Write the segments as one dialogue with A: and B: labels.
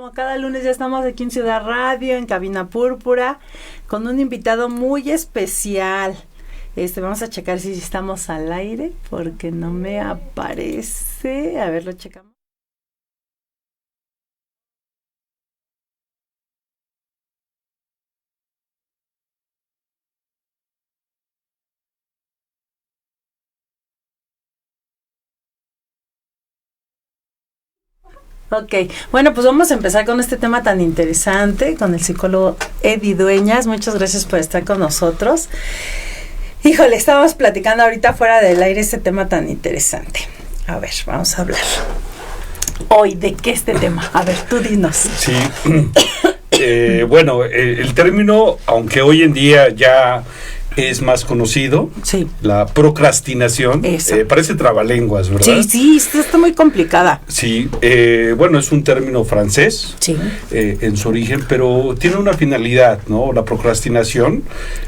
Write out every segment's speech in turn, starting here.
A: como cada lunes ya estamos aquí en Ciudad Radio, en Cabina Púrpura, con un invitado muy especial. Vamos a checar si estamos al aire, porque no me aparece. A ver, lo checamos. Ok, bueno, pues vamos a empezar con este tema tan interesante, con el psicólogo Eddie Dueñas. Muchas gracias por estar con nosotros. Híjole, estábamos platicando ahorita fuera del aire este tema tan interesante. A ver, vamos a hablar hoy de qué este tema. A ver, tú dinos.
B: Sí, bueno, el término, aunque hoy en día ya es más conocido,
A: sí,
B: la procrastinación, parece trabalenguas, ¿verdad?
A: Sí, está muy complicada.
B: Sí, bueno, es un término francés,
A: sí,
B: en su origen, pero tiene una finalidad, ¿no? La procrastinación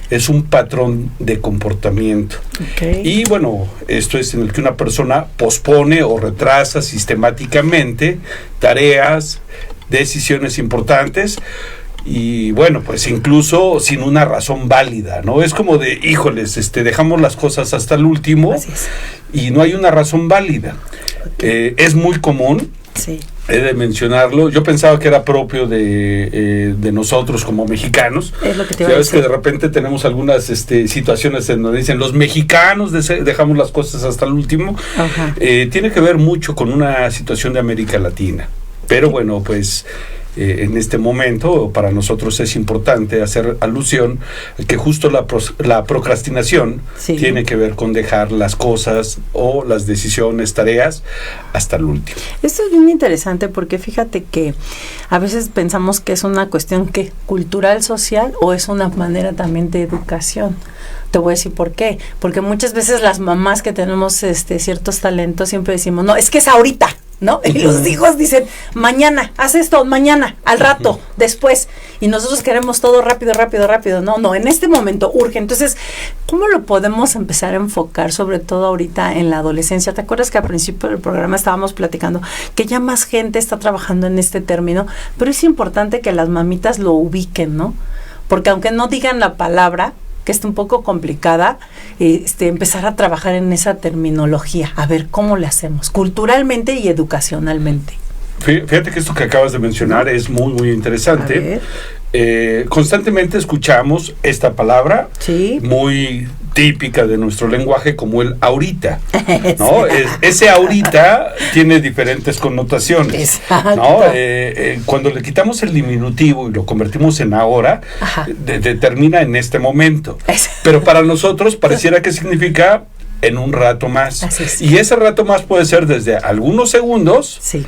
B: es un patrón de comportamiento.
A: Okay.
B: Y bueno, esto es en el que una persona pospone o retrasa sistemáticamente tareas, decisiones importantes, y bueno, pues incluso sin una razón válida, ¿no? Es como de, híjoles, dejamos las cosas hasta el último y no hay una razón válida. Okay. Es muy común,
A: sí,
B: he de mencionarlo. Yo pensaba que era propio de nosotros como mexicanos.
A: Es lo que te iba a decir.
B: Que de repente tenemos algunas situaciones en donde dicen los mexicanos dejamos las cosas hasta el último. Tiene que ver mucho con una situación de América Latina. Pero bueno, pues en este momento para nosotros es importante hacer alusión a que justo la procrastinación
A: sí,
B: tiene que ver con dejar las cosas o las decisiones, tareas hasta el último.
A: Esto es bien interesante porque fíjate que a veces pensamos que es una cuestión cultural, social, o es una manera también de educación. Te voy a decir por qué. Porque muchas veces las mamás que tenemos ciertos talentos siempre decimos, no, es que es ahorita, ¿no? Y los hijos dicen, mañana, haz esto, mañana, al rato, después. Y nosotros queremos todo rápido. No, en este momento urge. Entonces, ¿cómo lo podemos empezar a enfocar, sobre todo ahorita en la adolescencia? ¿Te acuerdas que al principio del programa estábamos platicando que ya más gente está trabajando en este término? Pero es importante que las mamitas lo ubiquen, ¿no? Porque aunque no digan la palabra, que está un poco complicada, empezar a trabajar en esa terminología, a ver cómo le hacemos, culturalmente y educacionalmente.
B: Fíjate que esto que acabas de mencionar es muy, muy interesante. Constantemente escuchamos esta palabra, sí, muy típica de nuestro lenguaje, como el ahorita, ¿no? Ese ahorita tiene diferentes connotaciones, ¿no? Cuando le quitamos el diminutivo y lo convertimos en ahora, determina en este momento. Pero para nosotros pareciera que significa en un rato más. Y ese rato más puede ser desde algunos segundos, sí,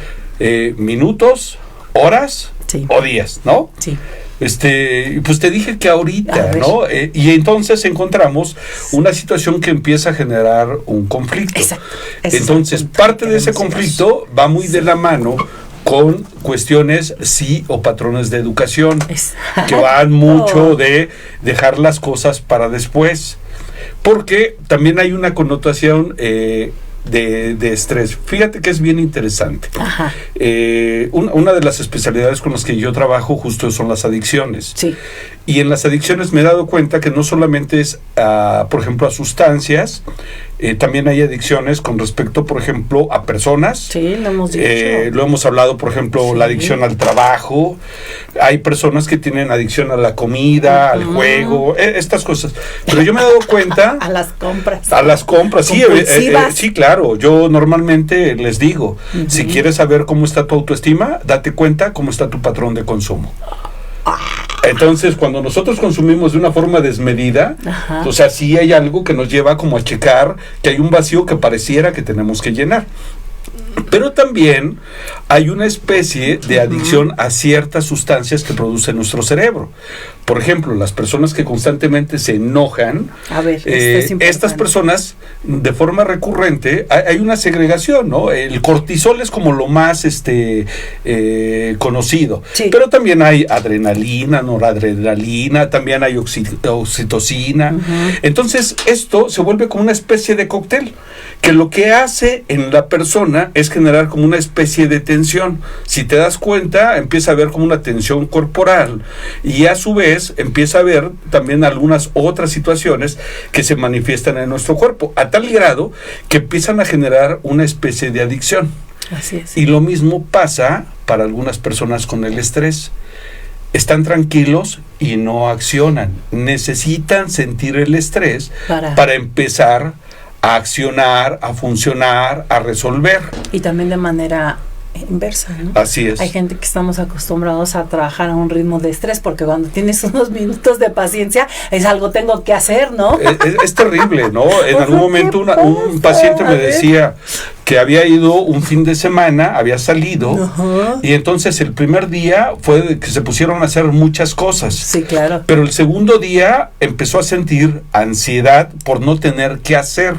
B: minutos, horas, sí, o días, ¿no? Sí. Pues te dije que ahorita, ¿no? Y entonces encontramos una situación que empieza a generar un conflicto. Exacto. Entonces, parte de ese conflicto va muy de la mano con cuestiones, sí, o patrones de educación, que van mucho de dejar las cosas para después. Porque también hay una connotación de estrés. Fíjate que es bien interesante. Una de las especialidades con las que yo trabajo justo son las adicciones. Sí. Y en las adicciones me he dado cuenta que no solamente es, por ejemplo, a sustancias, también hay adicciones con respecto, por ejemplo, a personas. Sí, lo hemos dicho. Lo hemos hablado, por ejemplo, sí, la adicción al trabajo. Hay personas que tienen adicción a la comida, al juego, estas cosas. Pero yo me he dado cuenta...
A: a las compras.
B: A las compras, sí, sí, claro. Yo normalmente les digo, si quieres saber cómo está tu autoestima, date cuenta cómo está tu patrón de consumo. Entonces, cuando nosotros consumimos de una forma desmedida, o sea, sí hay algo que nos lleva como a checar que hay un vacío que pareciera que tenemos que llenar. Pero también hay una especie de adicción a ciertas sustancias que produce nuestro cerebro. Por ejemplo, las personas que constantemente se enojan, estas personas, de forma recurrente, hay una segregación, ¿no? El cortisol es como lo más conocido. Sí. Pero también hay adrenalina, noradrenalina, también hay oxitocina. Entonces, esto se vuelve como una especie de cóctel que lo que hace en la persona es generar como una especie de tensión. Si te das cuenta, empieza a haber como una tensión corporal y a su vez empieza a haber también algunas otras situaciones que se manifiestan en nuestro cuerpo, a tal grado que empiezan a generar una especie de adicción.
A: Así es.
B: Y lo mismo pasa para algunas personas con el estrés. Están tranquilos y no accionan. Necesitan sentir el estrés para empezar a accionar, a funcionar, a resolver.
A: Y también de manera inversa, ¿no?
B: Así es.
A: Hay gente que estamos acostumbrados a trabajar a un ritmo de estrés, porque cuando tienes unos minutos de paciencia, es algo tengo que hacer, ¿no?
B: Es terrible, ¿no? En algún momento un paciente me decía que había ido un fin de semana, había salido, y entonces el primer día fue que se pusieron a hacer muchas cosas.
A: Sí, claro.
B: Pero el segundo día empezó a sentir ansiedad por no tener que hacer.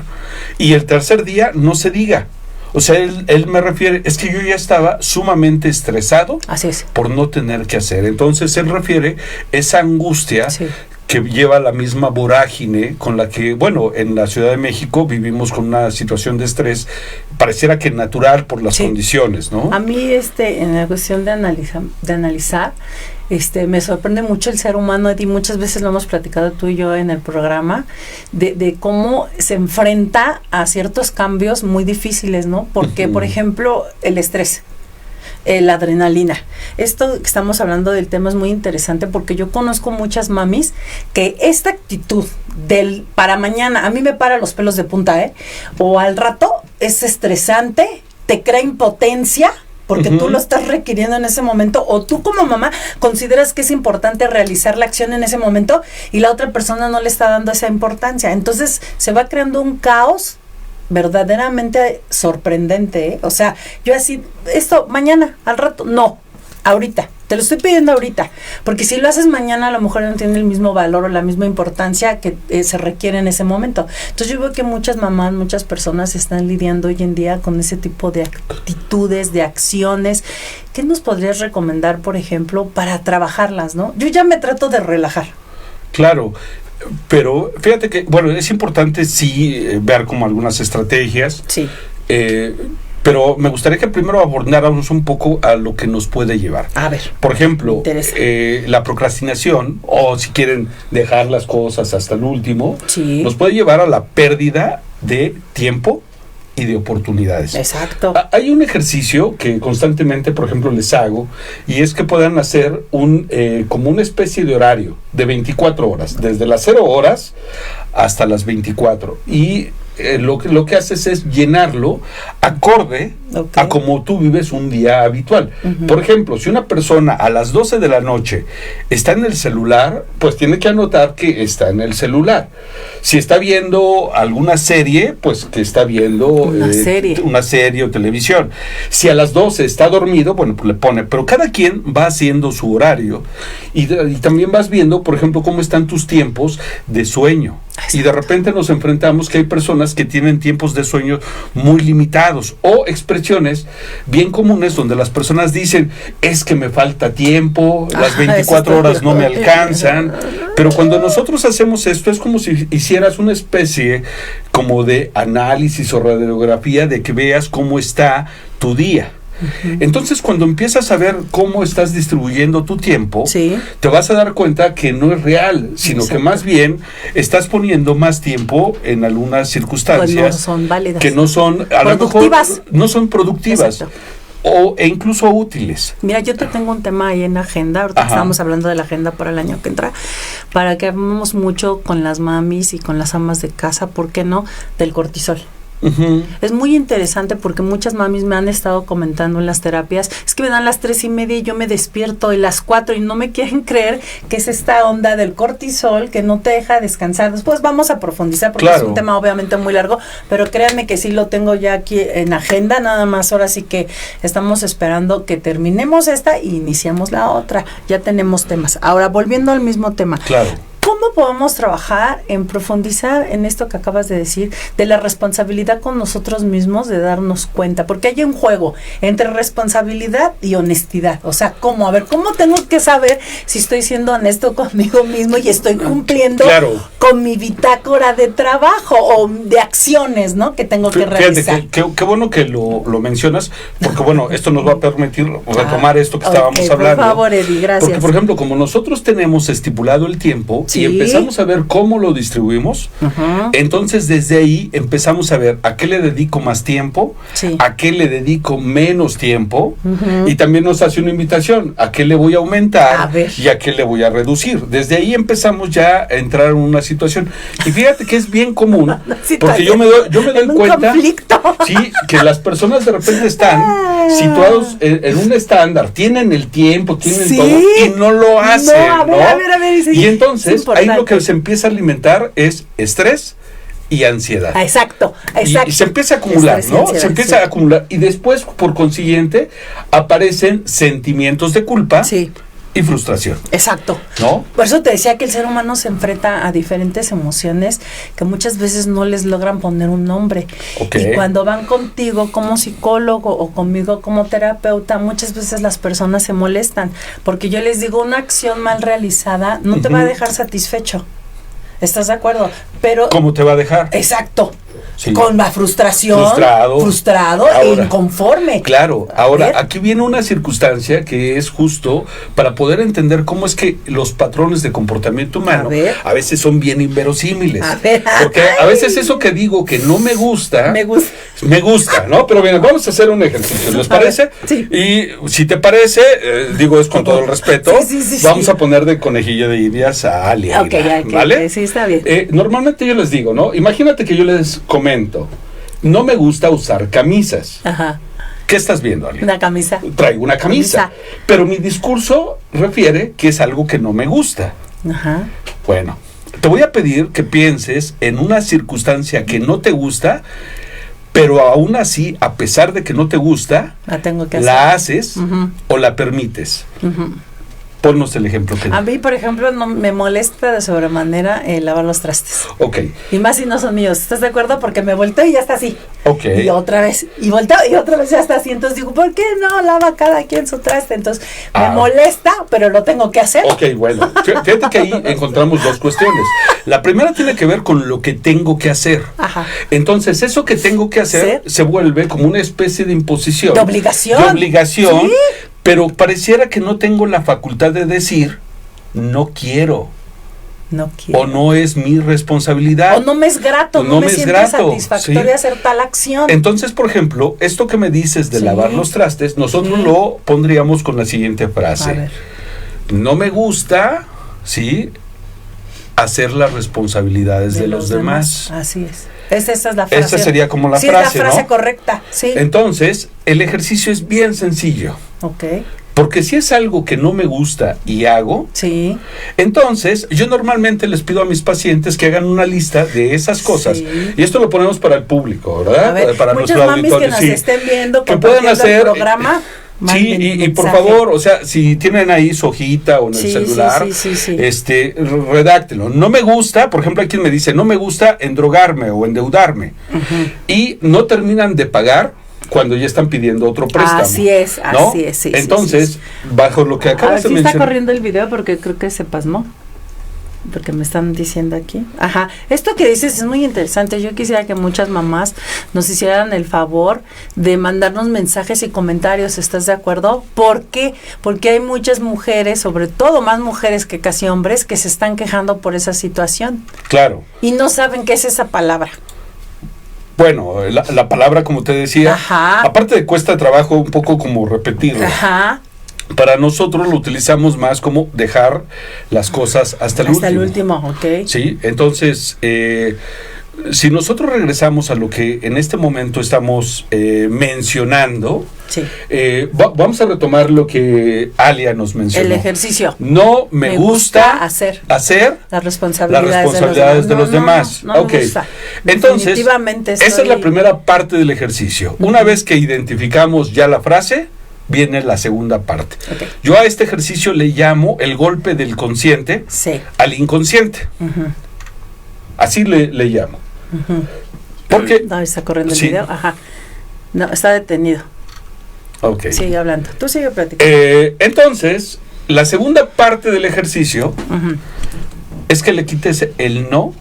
B: Y el tercer día no se diga. O sea, él me refiere, es que yo ya estaba sumamente estresado.
A: Así es.
B: Por no tener que hacer. Entonces él refiere esa angustia que lleva la misma vorágine con la que, bueno, en la Ciudad de México vivimos con una situación de estrés, pareciera que natural por las condiciones, ¿no?
A: A mí, en la cuestión de analizar, me sorprende mucho el ser humano, y muchas veces lo hemos platicado tú y yo en el programa, de cómo se enfrenta a ciertos cambios muy difíciles, ¿no? Porque, por ejemplo, el estrés, la adrenalina. Esto que estamos hablando del tema es muy interesante, porque yo conozco muchas mamis que esta actitud del para mañana, a mí me para los pelos de punta, o al rato es estresante, te crea impotencia, porque tú lo estás requiriendo en ese momento, o tú como mamá consideras que es importante realizar la acción en ese momento y la otra persona no le está dando esa importancia. Entonces se va creando un caos verdaderamente sorprendente, O sea, yo así, esto mañana, al rato, no, ahorita, te lo estoy pidiendo ahorita, porque si lo haces mañana a lo mejor no tiene el mismo valor o la misma importancia que se requiere en ese momento. Entonces yo veo que muchas mamás, muchas personas están lidiando hoy en día con ese tipo de actitudes, de acciones. ¿Qué nos podrías recomendar, por ejemplo, para trabajarlas, no? Yo ya me trato de relajar.
B: Claro. Pero fíjate que, bueno, es importante ver como algunas estrategias.
A: Sí.
B: Pero me gustaría que primero abordáramos un poco a lo que nos puede llevar.
A: A ver.
B: Por ejemplo, la procrastinación, o si quieren dejar las cosas hasta el último, nos puede llevar a la pérdida de tiempo y de oportunidades.
A: Exacto.
B: Hay un ejercicio que constantemente, por ejemplo, les hago, y es que puedan hacer como una especie de horario de 24 horas, desde las 0 horas hasta las 24. Y lo que haces es llenarlo acorde a como tú vives un día habitual. Por ejemplo, si una persona a las 12 de la noche está en el celular, pues tiene que anotar que está en el celular. Si está viendo alguna serie, pues que está viendo una serie o televisión. Si a las 12 está dormido, bueno, pues le pone. Pero cada quien va haciendo su horario y también vas viendo, por ejemplo, cómo están tus tiempos de sueño. Exacto. Y de repente nos enfrentamos que hay personas que tienen tiempos de sueño muy limitados, o expresiones bien comunes donde las personas dicen, es que me falta tiempo, las 24 horas no me alcanzan. Pero cuando nosotros hacemos esto, es como si hicieras una especie como de análisis o radiografía de que veas cómo está tu día. Entonces, cuando empiezas a ver cómo estás distribuyendo tu tiempo, te vas a dar cuenta que no es real, sino que más bien estás poniendo más tiempo en algunas circunstancias
A: pues no son válidas,
B: que no son a lo mejor no son productivas. E incluso útiles.
A: Mira, yo te tengo un tema ahí en la agenda, ahorita estamos hablando de la agenda para el año que entra, para que hablemos mucho con las mamis y con las amas de casa, ¿por qué no?, del cortisol. Es muy interesante porque muchas mamis me han estado comentando en las terapias, es que me dan las 3:30 y yo me despierto y las 4 y no me quieren creer que es esta onda del cortisol que no te deja descansar. Después vamos a profundizar porque es un tema obviamente muy largo, pero créanme que sí lo tengo ya aquí en agenda, nada más ahora sí que estamos esperando que terminemos esta y iniciamos la otra, ya tenemos temas. Ahora, volviendo al mismo tema.
B: Claro.
A: ¿Cómo ¿cómo podemos trabajar en profundizar en esto que acabas de decir, de la responsabilidad con nosotros mismos, de darnos cuenta? Porque hay un juego entre responsabilidad y honestidad. O sea, ¿cómo? A ver, ¿cómo tengo que saber si estoy siendo honesto conmigo mismo y estoy cumpliendo con mi bitácora de trabajo o de acciones, ¿no? Que tengo que realizar.
B: Qué bueno que lo mencionas, porque bueno, esto nos va a permitir retomar esto que estábamos hablando.
A: Por favor, Eddie, gracias.
B: Porque, por ejemplo, como nosotros tenemos estipulado el tiempo y empezamos a ver cómo lo distribuimos, entonces desde ahí empezamos a ver a qué le dedico más tiempo, a qué le dedico menos tiempo, y también nos hace una invitación, a qué le voy a aumentar y a qué le voy a reducir. Desde ahí empezamos ya a entrar en una situación. Y fíjate que es bien común, porque yo me doy cuenta que las personas de repente están situados en un estándar, tienen el tiempo, tienen todo, y no lo hacen,
A: a ver,
B: y entonces ahí lo que se empieza a alimentar es estrés y ansiedad.
A: Exacto.
B: Y se empieza a acumular, ¿no? Se empieza a acumular, y después, por consiguiente, aparecen sentimientos de culpa y frustración.
A: Exacto.
B: ¿No?
A: Por eso te decía que el ser humano se enfrenta a diferentes emociones que muchas veces no les logran poner un nombre. Y cuando van contigo como psicólogo o conmigo como terapeuta, muchas veces las personas se molestan, porque yo les digo, una acción mal realizada no te va a dejar satisfecho. ¿Estás de acuerdo? Pero
B: ¿cómo te va a dejar?
A: Exacto. Con la frustrado
B: ahora,
A: e inconforme.
B: Claro, ahora aquí viene una circunstancia que es justo para poder entender cómo es que los patrones de comportamiento humano a veces son bien inverosímiles. Porque a veces eso que digo que no me gusta, me gusta, ¿no? Pero bien, vamos a hacer un ejercicio, ¿les parece? Y si te parece, digo, es con todo el respeto, vamos a poner de conejilla de indias a Alia, ¿vale?
A: Sí, está bien.
B: Normalmente yo les digo, ¿no? Imagínate que yo les comento, no me gusta usar camisas. ¿Qué estás viendo, Ale?
A: Una camisa.
B: Traigo una camisa. Pero mi discurso refiere que es algo que no me gusta. Bueno, te voy a pedir que pienses en una circunstancia que no te gusta, pero aún así, a pesar de que no te gusta, la haces o la permites. Ponnos el ejemplo.
A: A mí, por ejemplo, no me molesta de sobremanera lavar los trastes. Y más si no son míos. ¿Estás de acuerdo? Porque me volteo y ya está así. Y otra vez. Y volteo y otra vez ya está así. Entonces digo, ¿por qué no lava cada quien su traste? Entonces me molesta, pero lo tengo que hacer.
B: Bueno. Fíjate que ahí encontramos dos cuestiones. La primera tiene que ver con lo que tengo que hacer. Entonces, eso que tengo que hacer se vuelve como una especie de imposición.
A: De obligación.
B: ¿Sí? Pero pareciera que no tengo la facultad de decir, no quiero. O no es mi responsabilidad.
A: O no me es grato, no me siento satisfactorio hacer tal acción.
B: Entonces, por ejemplo, esto que me dices de lavar los trastes, nosotros lo pondríamos con la siguiente frase. No me gusta, hacer las responsabilidades de los demás.
A: Así es. Esa es la frase.
B: Esa sería como la frase,
A: es la frase correcta.
B: Entonces, el ejercicio es bien sencillo. Porque si es algo que no me gusta y hago, entonces yo normalmente les pido a mis pacientes que hagan una lista de esas cosas. Y esto lo ponemos para el público, ¿verdad? Para nuestro auditorio.
A: Que nos estén viendo,
B: que puedan hacer
A: el programa.
B: Y por favor, o sea, si tienen ahí su hojita o en el celular, redáctelo. No me gusta, por ejemplo, hay quien me dice, no me gusta endrogarme o endeudarme. Y no terminan de pagar cuando ya están pidiendo otro préstamo.
A: Así es.
B: Entonces, bajo lo que acabas de mencionar.
A: Está corriendo el video porque creo que se pasmó. Porque me están diciendo aquí. Esto que dices es muy interesante. Yo quisiera que muchas mamás nos hicieran el favor de mandarnos mensajes y comentarios. ¿Estás de acuerdo? ¿Por qué? Porque hay muchas mujeres, sobre todo más mujeres que casi hombres, que se están quejando por esa situación.
B: Claro.
A: Y no saben qué es esa palabra.
B: Bueno, la palabra, como te decía, aparte de cuesta trabajo un poco como repetirlo. Para nosotros lo utilizamos más como dejar las cosas hasta el último.
A: Hasta el último,
B: Sí, entonces, si nosotros regresamos a lo que en este momento estamos mencionando, vamos a retomar lo que Alia nos mencionó.
A: El ejercicio.
B: No me gusta hacer
A: las responsabilidades
B: de los demás.
A: No me gusta.
B: Entonces, esa es la primera parte del ejercicio. Una vez que identificamos ya la frase, viene la segunda parte. Okay. Yo a este ejercicio le llamo el golpe del consciente al inconsciente. Así le llamo. Porque
A: no, está corriendo el video. Ajá. No, está detenido.
B: Okay.
A: Sigue hablando. Tú sigue platicando.
B: Entonces, la segunda parte del ejercicio es que le quites el no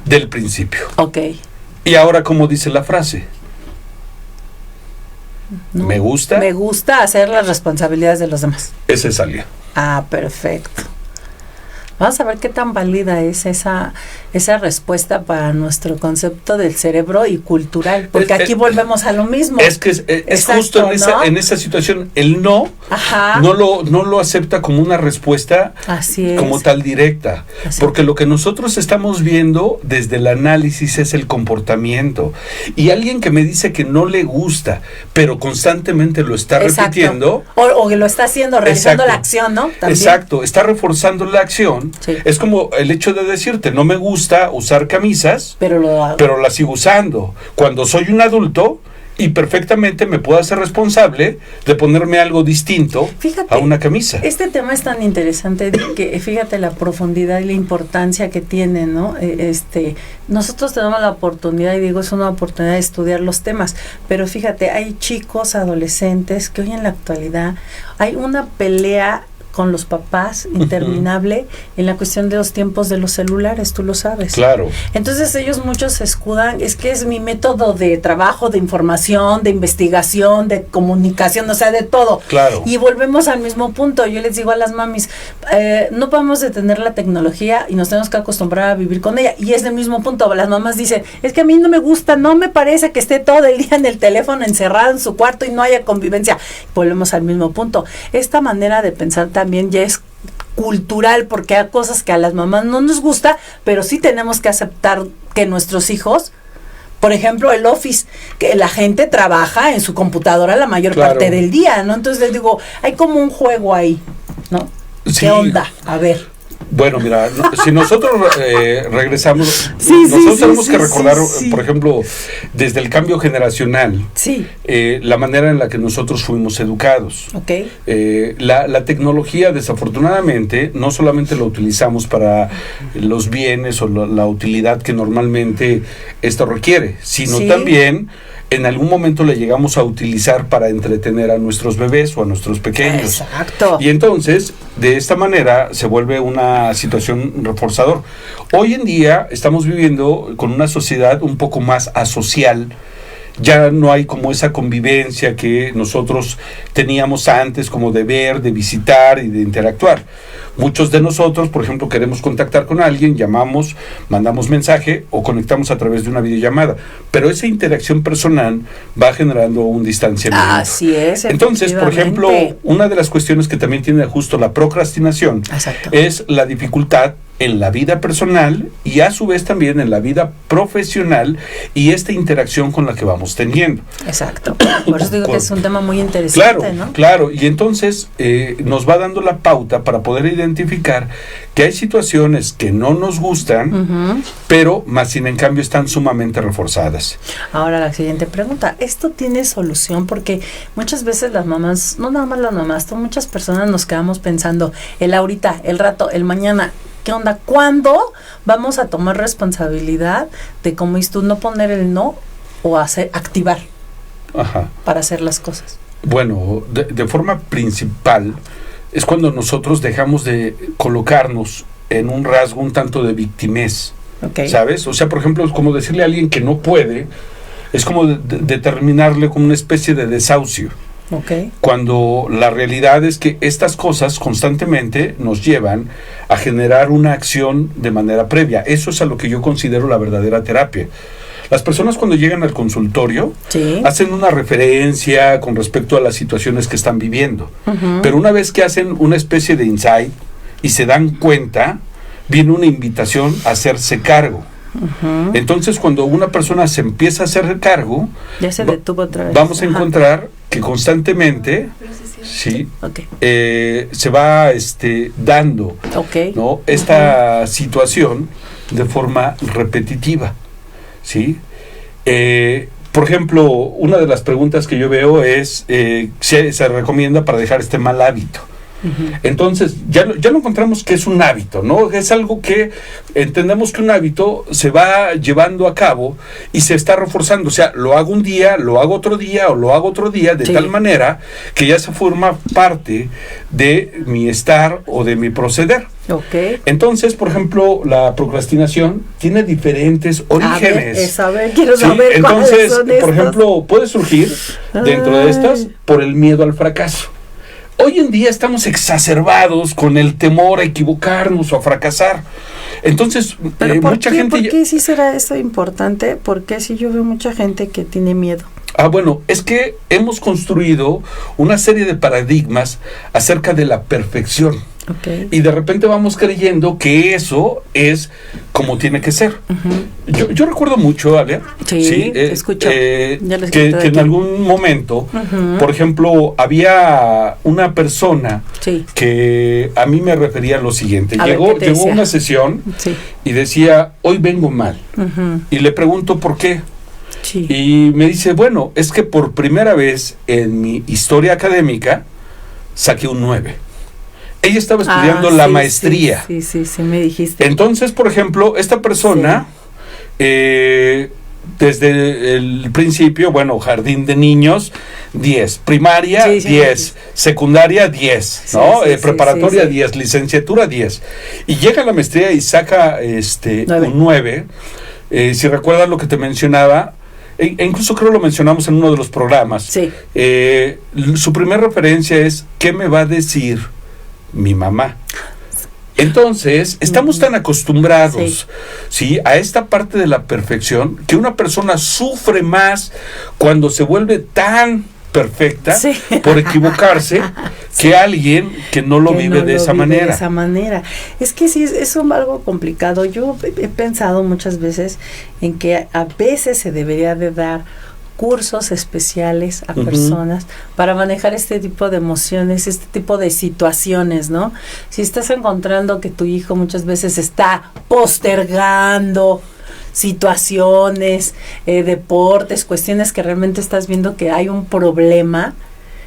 B: del principio.
A: Ok.
B: Y ahora, ¿cómo dice la frase?
A: No,
B: me gusta
A: hacer las responsabilidades de los demás.
B: Ese salió.
A: Ah, perfecto. Vamos a ver qué tan válida es esa respuesta para nuestro concepto del cerebro y cultural, porque aquí volvemos a lo mismo.
B: Es que es exacto, justo en esa situación, el no lo acepta como una respuesta como tal directa, porque lo que nosotros estamos viendo desde el análisis es el comportamiento, y alguien que me dice que no le gusta, pero constantemente lo está repitiendo,
A: o que lo está haciendo, realizando la acción, ¿no? También.
B: Exacto, está reforzando la acción. Sí. Es como el hecho de decirte, no me gusta usar camisas, pero las sigo usando. Cuando soy un adulto y perfectamente me puedo hacer responsable de ponerme algo distinto a una camisa.
A: Este tema es tan interesante que fíjate la profundidad y la importancia que tiene, ¿no? Nosotros tenemos la oportunidad, y digo, es una oportunidad de estudiar los temas, pero fíjate, hay chicos, adolescentes que hoy en la actualidad hay una pelea con los papás interminable en la cuestión de los tiempos de los celulares, tú lo sabes.
B: Claro.
A: Entonces ellos muchos se escudan, es que es mi método de trabajo, de información, de investigación, de comunicación, o sea, de todo.
B: Claro.
A: Y volvemos al mismo punto. Yo les digo a las mamis, no podemos detener la tecnología y nos tenemos que acostumbrar a vivir con ella. Y es del mismo punto. Las mamás dicen, es que a mí no me gusta, no me parece que esté todo el día en el teléfono encerrado en su cuarto y no haya convivencia. Volvemos al mismo punto. Esta manera de pensar también ya es cultural, porque hay cosas que a las mamás no nos gusta, pero sí tenemos que aceptar que nuestros hijos, por ejemplo, el Office, que la gente trabaja en su computadora la mayor parte del día, ¿no? Entonces les digo, hay como un juego ahí, ¿no?
B: Sí.
A: ¿Qué onda? A ver.
B: Bueno, mira, si nosotros regresamos, nosotros tenemos que recordar, por ejemplo, desde el cambio generacional, la manera en la que nosotros fuimos educados.
A: Okay.
B: La tecnología, desafortunadamente, no solamente la utilizamos para los bienes o la utilidad que normalmente esto requiere, sino también en algún momento le llegamos a utilizar para entretener a nuestros bebés o a nuestros pequeños.
A: Exacto.
B: Y entonces, de esta manera, se vuelve una situación reforzador. Hoy en día estamos viviendo con una sociedad un poco más asocial. Ya no hay como esa convivencia que nosotros teníamos antes, como de ver, de visitar y de interactuar. Muchos de nosotros, por ejemplo, queremos contactar con alguien, llamamos, mandamos mensaje o conectamos a través de una videollamada, pero esa interacción personal va generando un distanciamiento.
A: Así es.
B: Entonces, por ejemplo, una de las cuestiones que también tiene justo la procrastinación es la dificultad en la vida personal y a su vez también en la vida profesional y esta interacción con la que vamos teniendo.
A: Exacto. Por eso digo que es un tema muy interesante,
B: claro,
A: ¿no?
B: Claro, y entonces nos va dando la pauta para poder identificar que hay situaciones que no nos gustan, pero más sin en cambio están sumamente reforzadas.
A: Ahora la siguiente pregunta, ¿esto tiene solución? Porque muchas veces las mamás, no nada más las mamás, muchas personas nos quedamos pensando el ahorita, el rato, el mañana. ¿Qué onda? ¿Cuándo vamos a tomar responsabilidad de, como dices tú, no poner el no o activar para hacer las cosas?
B: Bueno, de forma principal es cuando nosotros dejamos de colocarnos en un rasgo un tanto de victimez, ¿sabes? O sea, por ejemplo, es como decirle a alguien que no puede, es como determinarle como una especie de desahucio. Cuando la realidad es que estas cosas constantemente nos llevan a generar una acción de manera previa. Eso es a lo que yo considero la verdadera terapia. Las personas cuando llegan al consultorio hacen una referencia con respecto a las situaciones que están viviendo, pero una vez que hacen una especie de insight y se dan cuenta, viene una invitación a hacerse cargo. Entonces, cuando una persona se empieza a hacer cargo,
A: ya se detuvo otra vez.
B: Vamos a encontrar que constantemente se va dando ¿no? esta situación de forma repetitiva, ¿sí? por ejemplo, una de las preguntas que yo veo es si se recomienda para dejar este mal hábito. Entonces, ya lo encontramos que es un hábito, ¿no? Es algo que entendemos que un hábito se va llevando a cabo y se está reforzando. O sea, lo hago un día, lo hago otro día o lo hago otro día, de tal manera que ya se forma parte de mi estar o de mi proceder. Entonces, por ejemplo, la procrastinación tiene diferentes orígenes.
A: Quiero saber.
B: Entonces, por ejemplo, puede surgir dentro de estas por el miedo al fracaso. Hoy en día estamos exacerbados con el temor a equivocarnos o a fracasar. Entonces, mucha gente...
A: ¿Por qué sí será eso importante? Porque si yo veo mucha gente que tiene miedo.
B: Bueno, es que hemos construido una serie de paradigmas acerca de la perfección. Y de repente vamos creyendo que eso es como tiene que ser. Yo recuerdo mucho, Ale,
A: escucho.
B: que en algún momento, por ejemplo, había una persona que a mí me refería a lo siguiente. Llegó a una sesión y decía, hoy vengo mal. Y le pregunto por qué. Y me dice, bueno, es que por primera vez en mi historia académica saqué un 9. Ella estaba estudiando la maestría.
A: Sí, me dijiste.
B: Entonces, por ejemplo, esta persona, desde el principio, jardín de niños, 10. Primaria, 10. Secundaria, 10. ¿No? Preparatoria, 10. Licenciatura, 10. Y llega a la maestría y saca un 9. Si recuerdas lo que te mencionaba, e incluso creo lo mencionamos en uno de los programas. Su primera referencia es, ¿qué me va a decir mi mamá? Entonces, estamos tan acostumbrados a esta parte de la perfección que una persona sufre más cuando se vuelve tan perfecta por equivocarse que alguien que no lo vive de esa manera.
A: Es que sí, es algo complicado. Yo he pensado muchas veces en que a veces se debería de dar cursos especiales a personas para manejar este tipo de emociones, este tipo de situaciones, ¿no? Si estás encontrando que tu hijo muchas veces está postergando situaciones, deportes, cuestiones que realmente estás viendo que hay un problema,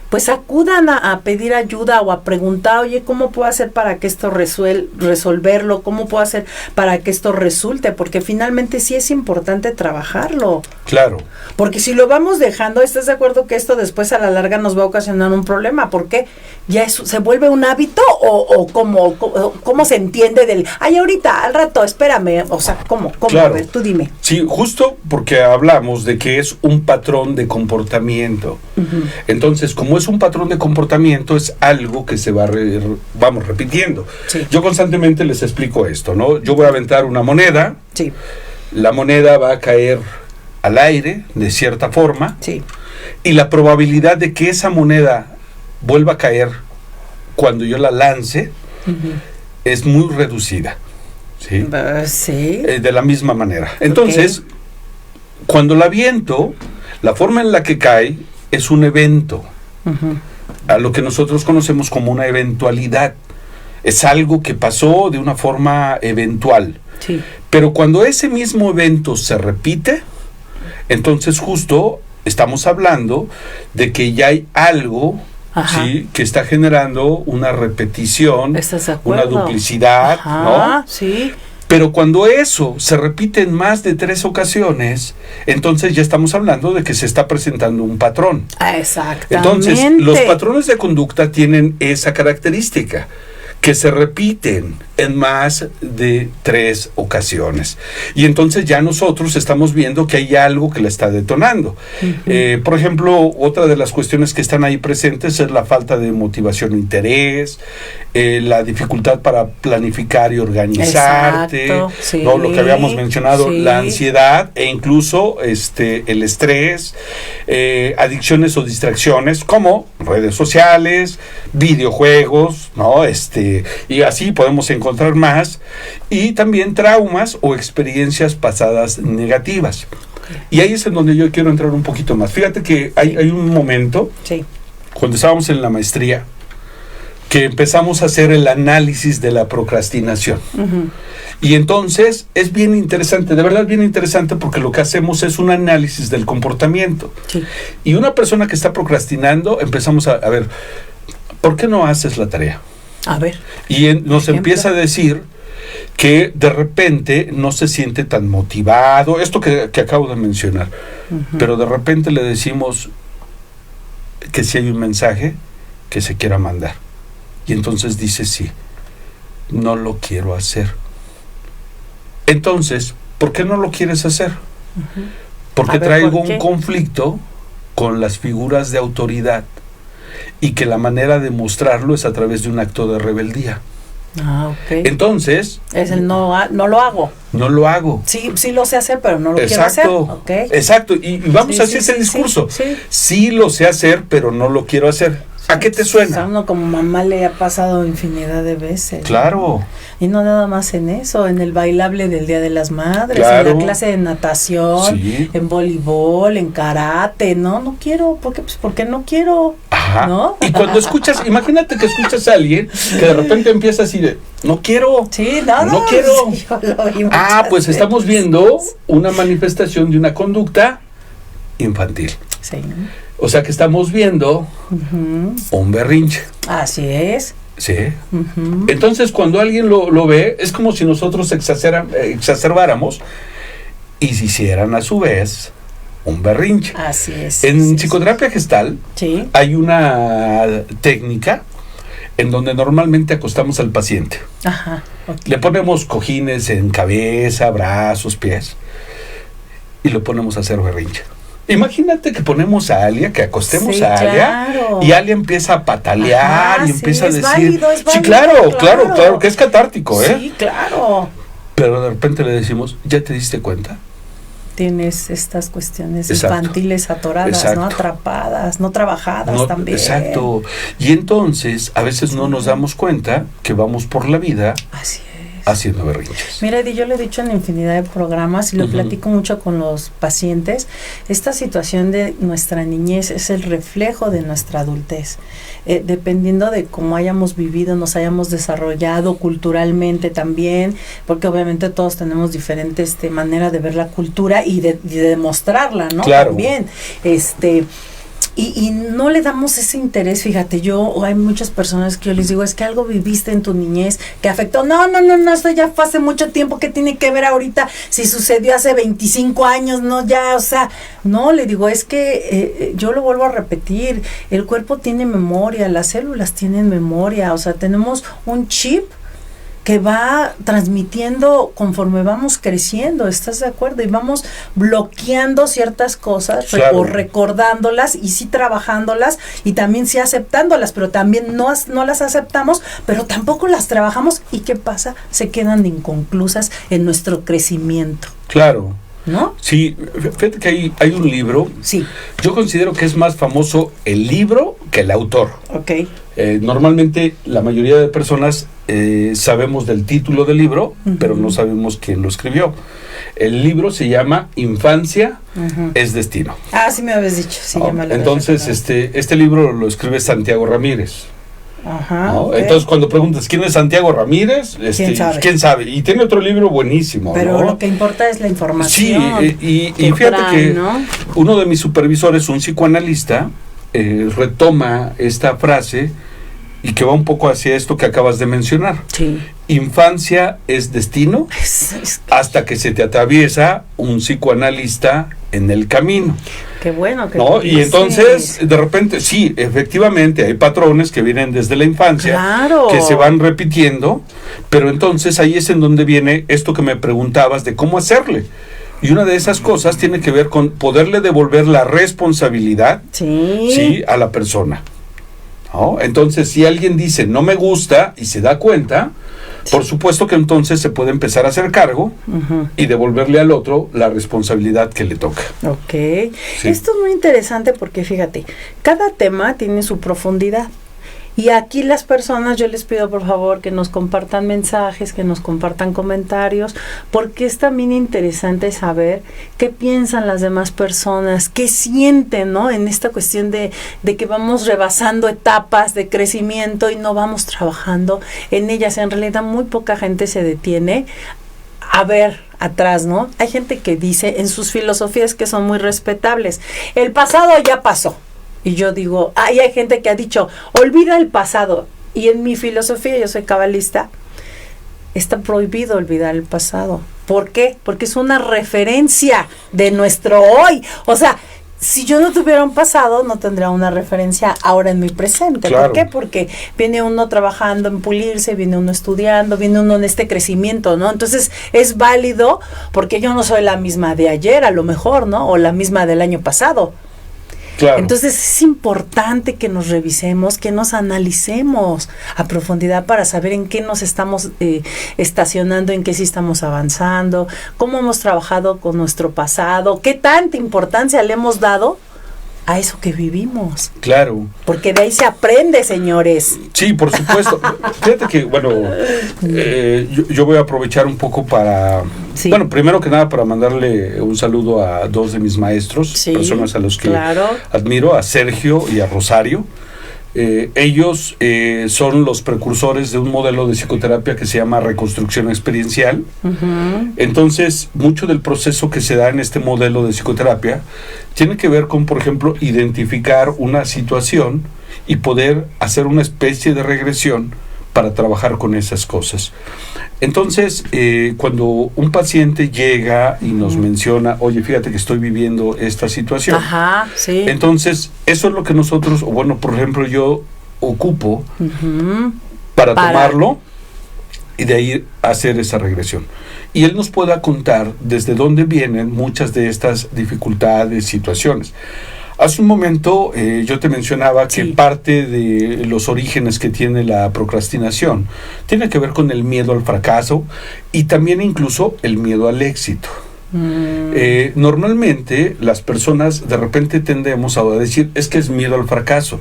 A: pues acudan a pedir ayuda o a preguntar, oye, ¿cómo puedo hacer para que esto resolverlo? ¿Cómo puedo hacer para que esto resulte? Porque finalmente sí es importante trabajarlo.
B: Claro.
A: Porque si lo vamos dejando, ¿estás de acuerdo que esto después a la larga nos va a ocasionar un problema? ¿Por qué? ¿Ya se vuelve un hábito o cómo se entiende del, ahorita, al rato, espérame? O sea, ¿cómo?
B: Claro.
A: A ver, tú dime.
B: Sí, justo porque hablamos de que es un patrón de comportamiento. Entonces, como es un patrón de comportamiento, es algo que se va vamos repitiendo. Yo constantemente les explico esto, ¿no? Yo voy a aventar una moneda. La moneda va a caer al aire de cierta forma. Y la probabilidad de que esa moneda vuelva a caer cuando yo la lance es muy reducida. De la misma manera. Entonces, cuando la aviento, la forma en la que cae es un evento. A lo que nosotros conocemos como una eventualidad. Es algo que pasó de una forma eventual. Pero cuando ese mismo evento se repite, entonces justo estamos hablando de que ya hay algo que está generando una repetición, una duplicidad, ¿no? Pero cuando eso se repite en más de 3 ocasiones, entonces ya estamos hablando de que se está presentando un patrón.
A: Exactamente.
B: Entonces, los patrones de conducta tienen esa característica, que se repiten en más de 3 ocasiones. Y entonces ya nosotros estamos viendo que hay algo que la está detonando. Por ejemplo, otra de las cuestiones que están ahí presentes es la falta de motivación o interés, la dificultad para planificar y organizarte, ¿no? Lo que habíamos mencionado, la ansiedad e incluso el estrés, adicciones o distracciones como redes sociales, videojuegos, ¿no? Y así podemos encontrar más, y también traumas o experiencias pasadas negativas. Y ahí es en donde yo quiero entrar un poquito más. Fíjate que hay un momento, cuando estábamos en la maestría, que empezamos a hacer el análisis de la procrastinación. Y entonces es bien interesante, de verdad bien interesante, porque lo que hacemos es un análisis del comportamiento. Sí. Y una persona que está procrastinando, empezamos a ver, ¿por qué no haces la tarea?
A: A ver.
B: Y nos empieza a decir que de repente no se siente tan motivado, esto que acabo de mencionar, pero de repente le decimos que si hay un mensaje que se quiera mandar. Y entonces dice sí, no lo quiero hacer. Entonces, ¿por qué no lo quieres hacer? Porque traigo un conflicto con las figuras de autoridad y que la manera de mostrarlo es a través de un acto de rebeldía. Entonces
A: es el no lo hago.
B: No lo hago.
A: Sí lo sé hacer, pero no lo quiero hacer.
B: Exacto. Y vamos a hacer ese discurso. Sí lo sé hacer, pero no lo quiero hacer. ¿A qué te suena?
A: A uno como mamá le ha pasado infinidad de veces.
B: Claro.
A: Y no nada más en eso, en el bailable del Día de las Madres, en la clase de natación, en voleibol, en karate. No quiero. ¿Por qué? Pues porque no quiero.
B: Ajá.
A: ¿No?
B: Y cuando escuchas, imagínate que escuchas a alguien que de repente empieza así de, no quiero.
A: Sí,
B: no quiero. Sí, pues
A: veces.
B: Estamos viendo una manifestación de una conducta infantil.
A: Sí.
B: O sea que estamos viendo un berrinche.
A: Así es.
B: Sí. Entonces cuando alguien lo ve, es como si nosotros exacerbáramos y se hicieran a su vez un berrinche.
A: Así es.
B: En psicoterapia gestal hay una técnica en donde normalmente acostamos al paciente. Le ponemos cojines en cabeza, brazos, pies y lo ponemos a hacer berrinche. Imagínate que ponemos a Alia, que acostemos a Alia, y Alia empieza a patalear y empieza a decir,
A: válido,
B: sí, claro, que es catártico,
A: Sí, claro.
B: Pero de repente le decimos, ¿ya te diste cuenta?
A: Tienes estas cuestiones infantiles atoradas, ¿no? Atrapadas, no trabajadas también.
B: Exacto. Y entonces, a veces no nos damos cuenta que vamos por la vida.
A: Así es.
B: Haciendo berrinches.
A: Mira, Eddie, yo lo he dicho en infinidad de programas y lo platico mucho con los pacientes. Esta situación de nuestra niñez es el reflejo de nuestra adultez. Dependiendo de cómo hayamos vivido, nos hayamos desarrollado culturalmente también, porque obviamente todos tenemos diferentes manera de ver la cultura y de demostrarla, ¿no?
B: Claro.
A: También. Y no le damos ese interés, fíjate, hay muchas personas que yo les digo, es que algo viviste en tu niñez que afectó, no, eso ya fue hace mucho tiempo, ¿qué tiene que ver ahorita si sucedió hace 25 años? No, le digo, es que yo lo vuelvo a repetir, el cuerpo tiene memoria, las células tienen memoria, tenemos un chip que va transmitiendo conforme vamos creciendo, ¿estás de acuerdo? Y vamos bloqueando ciertas cosas, o recordándolas, y sí trabajándolas, y también sí aceptándolas, pero también no las aceptamos, pero tampoco las trabajamos, ¿y qué pasa? Se quedan inconclusas en nuestro crecimiento.
B: Claro.
A: ¿No?
B: Sí, fíjate que hay un libro.
A: Sí.
B: Yo considero que es más famoso el libro que el autor. Normalmente la mayoría de personas sabemos del título del libro, pero no sabemos quién lo escribió. El libro se llama Infancia es Destino.
A: Sí me habías dicho. Sí,
B: entonces, este libro lo escribe Santiago Ramírez. Entonces cuando preguntas quién es Santiago Ramírez, ¿quién sabe? Y tiene otro libro buenísimo.
A: Pero lo que importa es la información.
B: Sí, y fíjate que uno de mis supervisores, un psicoanalista, retoma esta frase y que va un poco hacia esto que acabas de mencionar.
A: Sí.
B: Infancia es destino hasta que se te atraviesa un psicoanalista en el camino.
A: Qué bueno que
B: y entonces de repente sí, efectivamente hay patrones que vienen desde la infancia, que se van repitiendo, pero entonces ahí es en donde viene esto que me preguntabas de cómo hacerle. Y una de esas cosas tiene que ver con poderle devolver la responsabilidad a la persona. Entonces, si alguien dice no me gusta y se da cuenta, por supuesto que entonces se puede empezar a hacer cargo y devolverle al otro la responsabilidad que le toca.
A: Sí. Esto es muy interesante porque fíjate, cada tema tiene su profundidad. Y aquí las personas, yo les pido por favor que nos compartan mensajes, que nos compartan comentarios, porque es también interesante saber qué piensan las demás personas, qué sienten, ¿no? En esta cuestión de que vamos rebasando etapas de crecimiento y no vamos trabajando en ellas. En realidad muy poca gente se detiene a ver atrás, ¿no? Hay gente que dice en sus filosofías que son muy respetables, el pasado ya pasó. Y yo digo, hay gente que ha dicho, olvida el pasado. Y en mi filosofía, yo soy cabalista, está prohibido olvidar el pasado. ¿Por qué? Porque es una referencia de nuestro hoy. O sea, si yo no tuviera un pasado, no tendría una referencia ahora en mi presente.
B: Claro.
A: ¿Por qué? Porque viene uno trabajando en pulirse, viene uno estudiando, viene uno en este crecimiento, ¿no? Entonces, es válido porque yo no soy la misma de ayer, a lo mejor, ¿no? O la misma del año pasado.
B: Claro.
A: Entonces es importante que nos revisemos, que nos analicemos a profundidad para saber en qué nos estamos estacionando, en qué sí estamos avanzando, cómo hemos trabajado con nuestro pasado, qué tanta importancia le hemos dado a eso que vivimos.
B: Claro.
A: Porque de ahí se aprende, señores.
B: Sí, por supuesto. Fíjate que, bueno, yo voy a aprovechar un poco para... Sí. Bueno, primero que nada para mandarle un saludo a dos de mis maestros, sí, personas a los que admiro, a Sergio y a Rosario. Ellos son los precursores de un modelo de psicoterapia que se llama reconstrucción experiencial. Uh-huh. Entonces, mucho del proceso que se da en este modelo de psicoterapia tiene que ver con, por ejemplo, identificar una situación y poder hacer una especie de regresión para trabajar con esas cosas. Entonces, cuando un paciente llega y nos menciona, oye, fíjate que estoy viviendo esta situación.
A: Ajá, sí.
B: Entonces, eso es lo que nosotros, o bueno, por ejemplo, yo ocupo para tomarlo y de ahí hacer esa regresión. Y él nos pueda contar desde dónde vienen muchas de estas dificultades, situaciones. Hace un momento yo te mencionaba que parte de los orígenes que tiene la procrastinación tiene que ver con el miedo al fracaso y también incluso el miedo al éxito. Normalmente las personas de repente tendemos a decir es que es miedo al fracaso,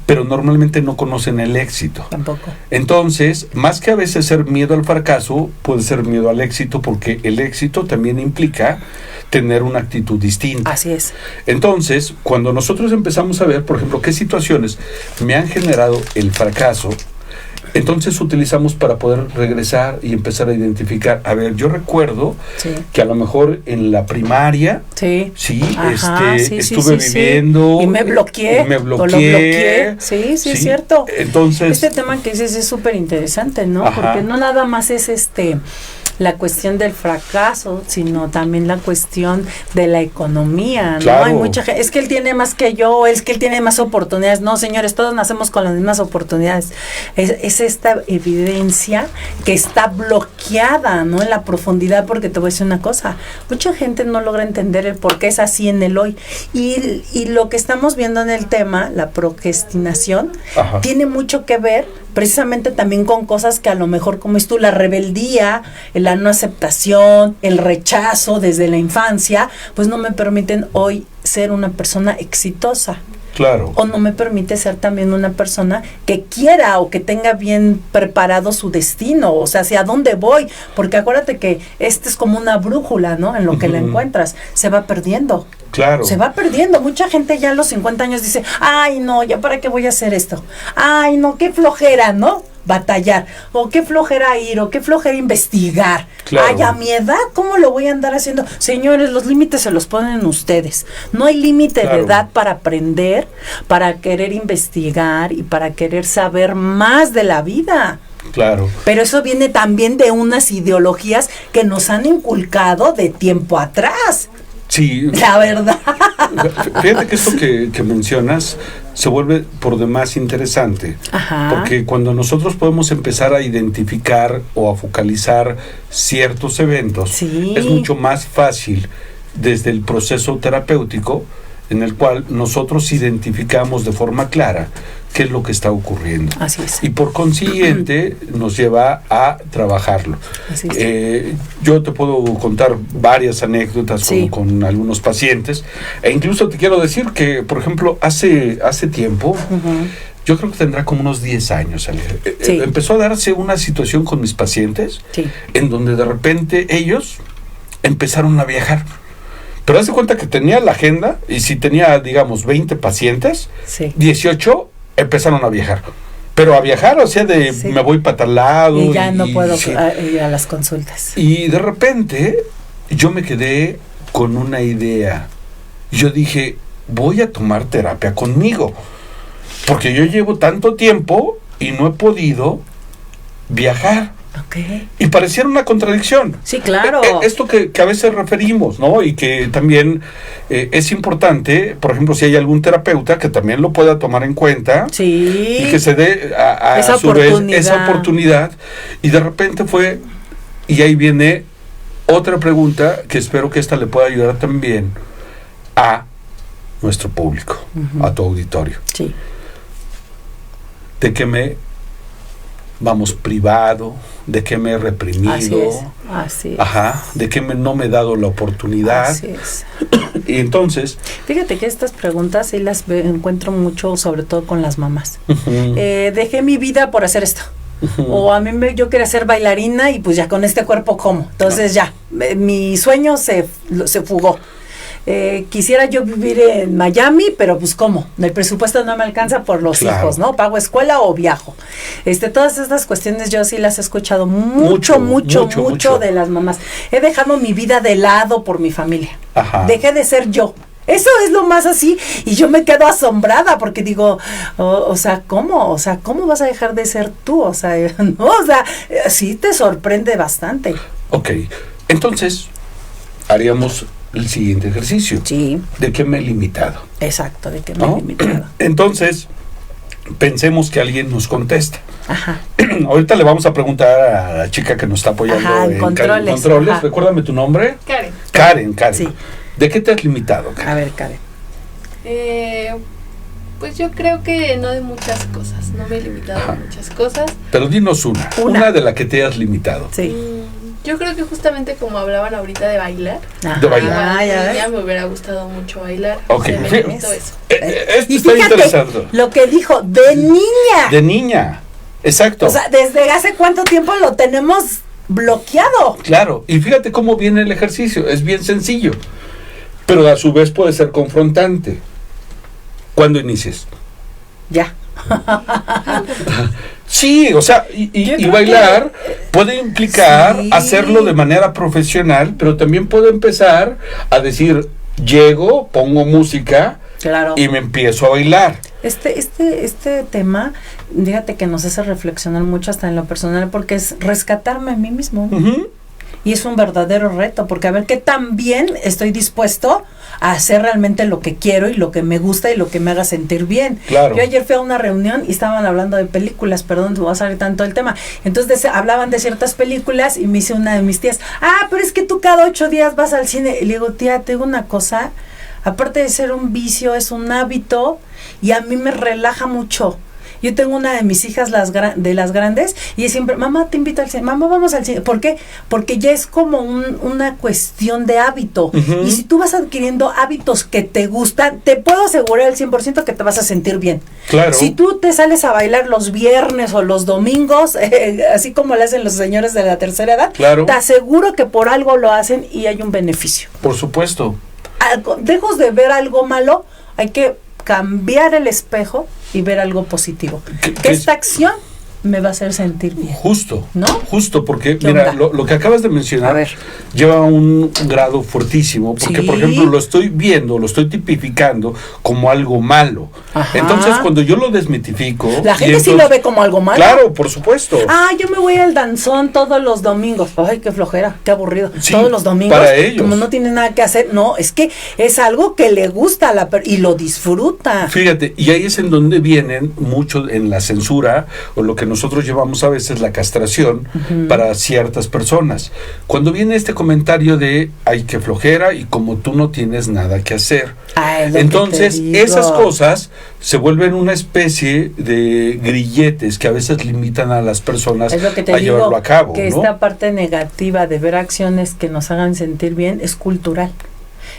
B: pero normalmente no conocen el éxito.
A: Tampoco.
B: Entonces, más que a veces ser miedo al fracaso, puede ser miedo al éxito, porque el éxito también implica tener una actitud distinta.
A: Así es.
B: Entonces, cuando nosotros empezamos a ver, por ejemplo, qué situaciones me han generado el fracaso, entonces utilizamos para poder regresar y empezar a identificar. A ver, yo recuerdo que a lo mejor en la primaria estuve viviendo
A: y me bloqueé. Sí, es cierto.
B: Entonces,
A: este tema que dices es súper interesante, ¿no? Porque no nada más es la cuestión del fracaso, sino también la cuestión de la economía, ¿no?
B: Claro.
A: Hay mucha gente, es que él tiene más que yo, es que él tiene más oportunidades. No, señores, todos nacemos con las mismas oportunidades. Es esta evidencia que está bloqueada, ¿no? En la profundidad, porque te voy a decir una cosa, mucha gente no logra entender el por qué es así en el hoy. Y lo que estamos viendo en el tema, la procrastinación, tiene mucho que ver precisamente también con cosas que a lo mejor, como es tú, la rebeldía, la no aceptación, el rechazo desde la infancia, pues no me permiten hoy ser una persona exitosa.
B: Claro.
A: O no me permite ser también una persona que quiera o que tenga bien preparado su destino, o sea, hacia dónde voy, porque acuérdate que es como una brújula, ¿no? En lo que la encuentras, se va perdiendo.
B: Claro.
A: Se va perdiendo. Mucha gente ya a los 50 años dice, ay, no, ¿ya para qué voy a hacer esto? Ay, no, qué flojera, ¿no? Batallar, o qué flojera ir, o qué flojera investigar.
B: Claro.
A: Ay, a mi edad, ¿cómo lo voy a andar haciendo? Señores, los límites se los ponen ustedes. No hay límite de edad para aprender, para querer investigar y para querer saber más de la vida.
B: Claro.
A: Pero eso viene también de unas ideologías que nos han inculcado de tiempo atrás.
B: Sí.
A: La verdad.
B: Fíjate que esto que mencionas se vuelve por demás interesante. Porque cuando nosotros podemos empezar a identificar o a focalizar ciertos eventos, es mucho más fácil desde el proceso terapéutico en el cual nosotros identificamos de forma clara qué es lo que está ocurriendo.
A: Así es.
B: Y por consiguiente nos lleva a trabajarlo.
A: Así es.
B: Yo te puedo contar varias anécdotas con algunos pacientes, e incluso te quiero decir que, por ejemplo, hace tiempo yo creo que tendrá como unos 10 años. Sí. Empezó a darse una situación con mis pacientes, en donde de repente ellos empezaron a viajar. Pero haz de cuenta que tenía la agenda, y si tenía, digamos, 20 pacientes, 18 empezaron a viajar. Pero a viajar, o sea, me voy para tal lado.
A: Y ya no puedo ir a las consultas.
B: Y de repente yo me quedé con una idea. Yo dije, voy a tomar terapia conmigo. Porque yo llevo tanto tiempo y no he podido viajar.
A: Okay.
B: Y pareciera una contradicción.
A: Sí, claro.
B: Esto que a veces referimos, ¿no? Y que también es importante, por ejemplo, si hay algún terapeuta que también lo pueda tomar en cuenta.
A: Sí.
B: Y que se dé a su vez esa oportunidad. Y de repente y ahí viene otra pregunta que espero que esta le pueda ayudar también a nuestro público, a tu auditorio.
A: Sí.
B: ¿De qué me privado? ¿De qué me he reprimido?
A: Así es.
B: Ajá, ¿de qué no me he dado la oportunidad?
A: Así es.
B: Y entonces...
A: Fíjate que estas preguntas sí las encuentro mucho, sobre todo con las mamás. Dejé mi vida por hacer esto. O a mí yo quería ser bailarina y pues ya con este cuerpo como. Entonces ya, mi sueño se fugó. Quisiera yo vivir en Miami, pero pues ¿cómo? El presupuesto no me alcanza por los hijos, ¿no? Pago escuela o viajo. Todas estas cuestiones yo sí las he escuchado mucho de las mamás. He dejado mi vida de lado por mi familia. Ajá. Dejé de ser yo. Eso es lo más así, y yo me quedo asombrada porque digo, o sea, ¿cómo? O sea, ¿cómo vas a dejar de ser tú? O sea, no, o sea, sí te sorprende bastante.
B: Ok, entonces haríamos el siguiente ejercicio.
A: Sí.
B: ¿De qué me he limitado?
A: Exacto, ¿de qué me he limitado?
B: Entonces, pensemos que alguien nos contesta.
A: Ajá.
B: Ahorita le vamos a preguntar a la chica que nos está apoyando
A: en controles.
B: Recuérdame tu nombre.
C: Karen.
B: Karen. Sí. ¿De qué te has limitado, Karen?
A: A ver, Karen.
C: Pues yo creo que no de muchas cosas. No me he limitado de muchas cosas.
B: Pero dinos una de la que te has limitado.
A: Sí.
C: Yo creo que justamente como hablaban ahorita de bailar.
B: De bailar.
C: Ya me hubiera gustado mucho bailar.
B: Ok.
C: Me gustó eso.
B: Esto está interesante.
A: Lo que dijo, de niña.
B: De niña. Exacto.
A: O sea, ¿desde hace cuánto tiempo lo tenemos bloqueado?
B: Claro. Y fíjate cómo viene el ejercicio. Es bien sencillo. Pero a su vez puede ser confrontante. ¿Cuándo inicies?
A: Ya.
B: Sí, o sea, y bailar puede implicar hacerlo de manera profesional, pero también puede empezar a decir, llego, pongo música,
A: claro,
B: y me empiezo a bailar.
A: Este tema, fíjate que nos hace reflexionar mucho hasta en lo personal, porque es rescatarme a mí mismo. Y es un verdadero reto, porque a ver qué tan bien estoy dispuesto a hacer realmente lo que quiero y lo que me gusta y lo que me haga sentir bien.
B: Claro.
A: Yo ayer fui a una reunión y estaban hablando de películas, perdón, te voy a salir tanto el tema. Entonces hablaban de ciertas películas y me dice una de mis tías, pero es que tú cada 8 días vas al cine. Y le digo, tía, te digo una cosa, aparte de ser un vicio, es un hábito y a mí me relaja mucho. Yo tengo una de mis hijas, de las grandes, y es siempre, mamá, te invito al cine, mamá, vamos al cine. ¿Por qué? Porque ya es como una cuestión de hábito. Y si tú vas adquiriendo hábitos que te gustan, te puedo asegurar al 100% que te vas a sentir bien.
B: Claro.
A: Si tú te sales a bailar los viernes o los domingos, así como lo hacen los señores de la tercera edad,
B: claro,
A: te aseguro que por algo lo hacen y hay un beneficio.
B: Por supuesto.
A: Lejos de ver algo malo, hay que cambiar el espejo y ver algo positivo. Que esta acción me va a hacer sentir bien.
B: Justo,
A: ¿no?
B: Justo, porque mira, lo que acabas de mencionar lleva un grado fuertísimo, porque por ejemplo lo estoy viendo, lo estoy tipificando como algo malo. Ajá. Entonces cuando yo lo desmitifico,
A: la gente sí lo ve como algo malo.
B: Claro, por supuesto.
A: Yo me voy al danzón todos los domingos. Ay, qué flojera, qué aburrido.
B: Sí,
A: todos los domingos,
B: para ellos,
A: como no tiene nada que hacer. No, es que es algo que le gusta a la y lo disfruta.
B: Fíjate, y ahí es en donde vienen mucho en la censura, o lo que nosotros llevamos a veces la castración para ciertas personas. Cuando viene este comentario de ay, qué flojera, y como tú no tienes nada que hacer. Entonces esas cosas se vuelven una especie de grilletes que a veces limitan a las personas a llevarlo a cabo.
A: Que esta parte negativa de ver acciones que nos hagan sentir bien es cultural.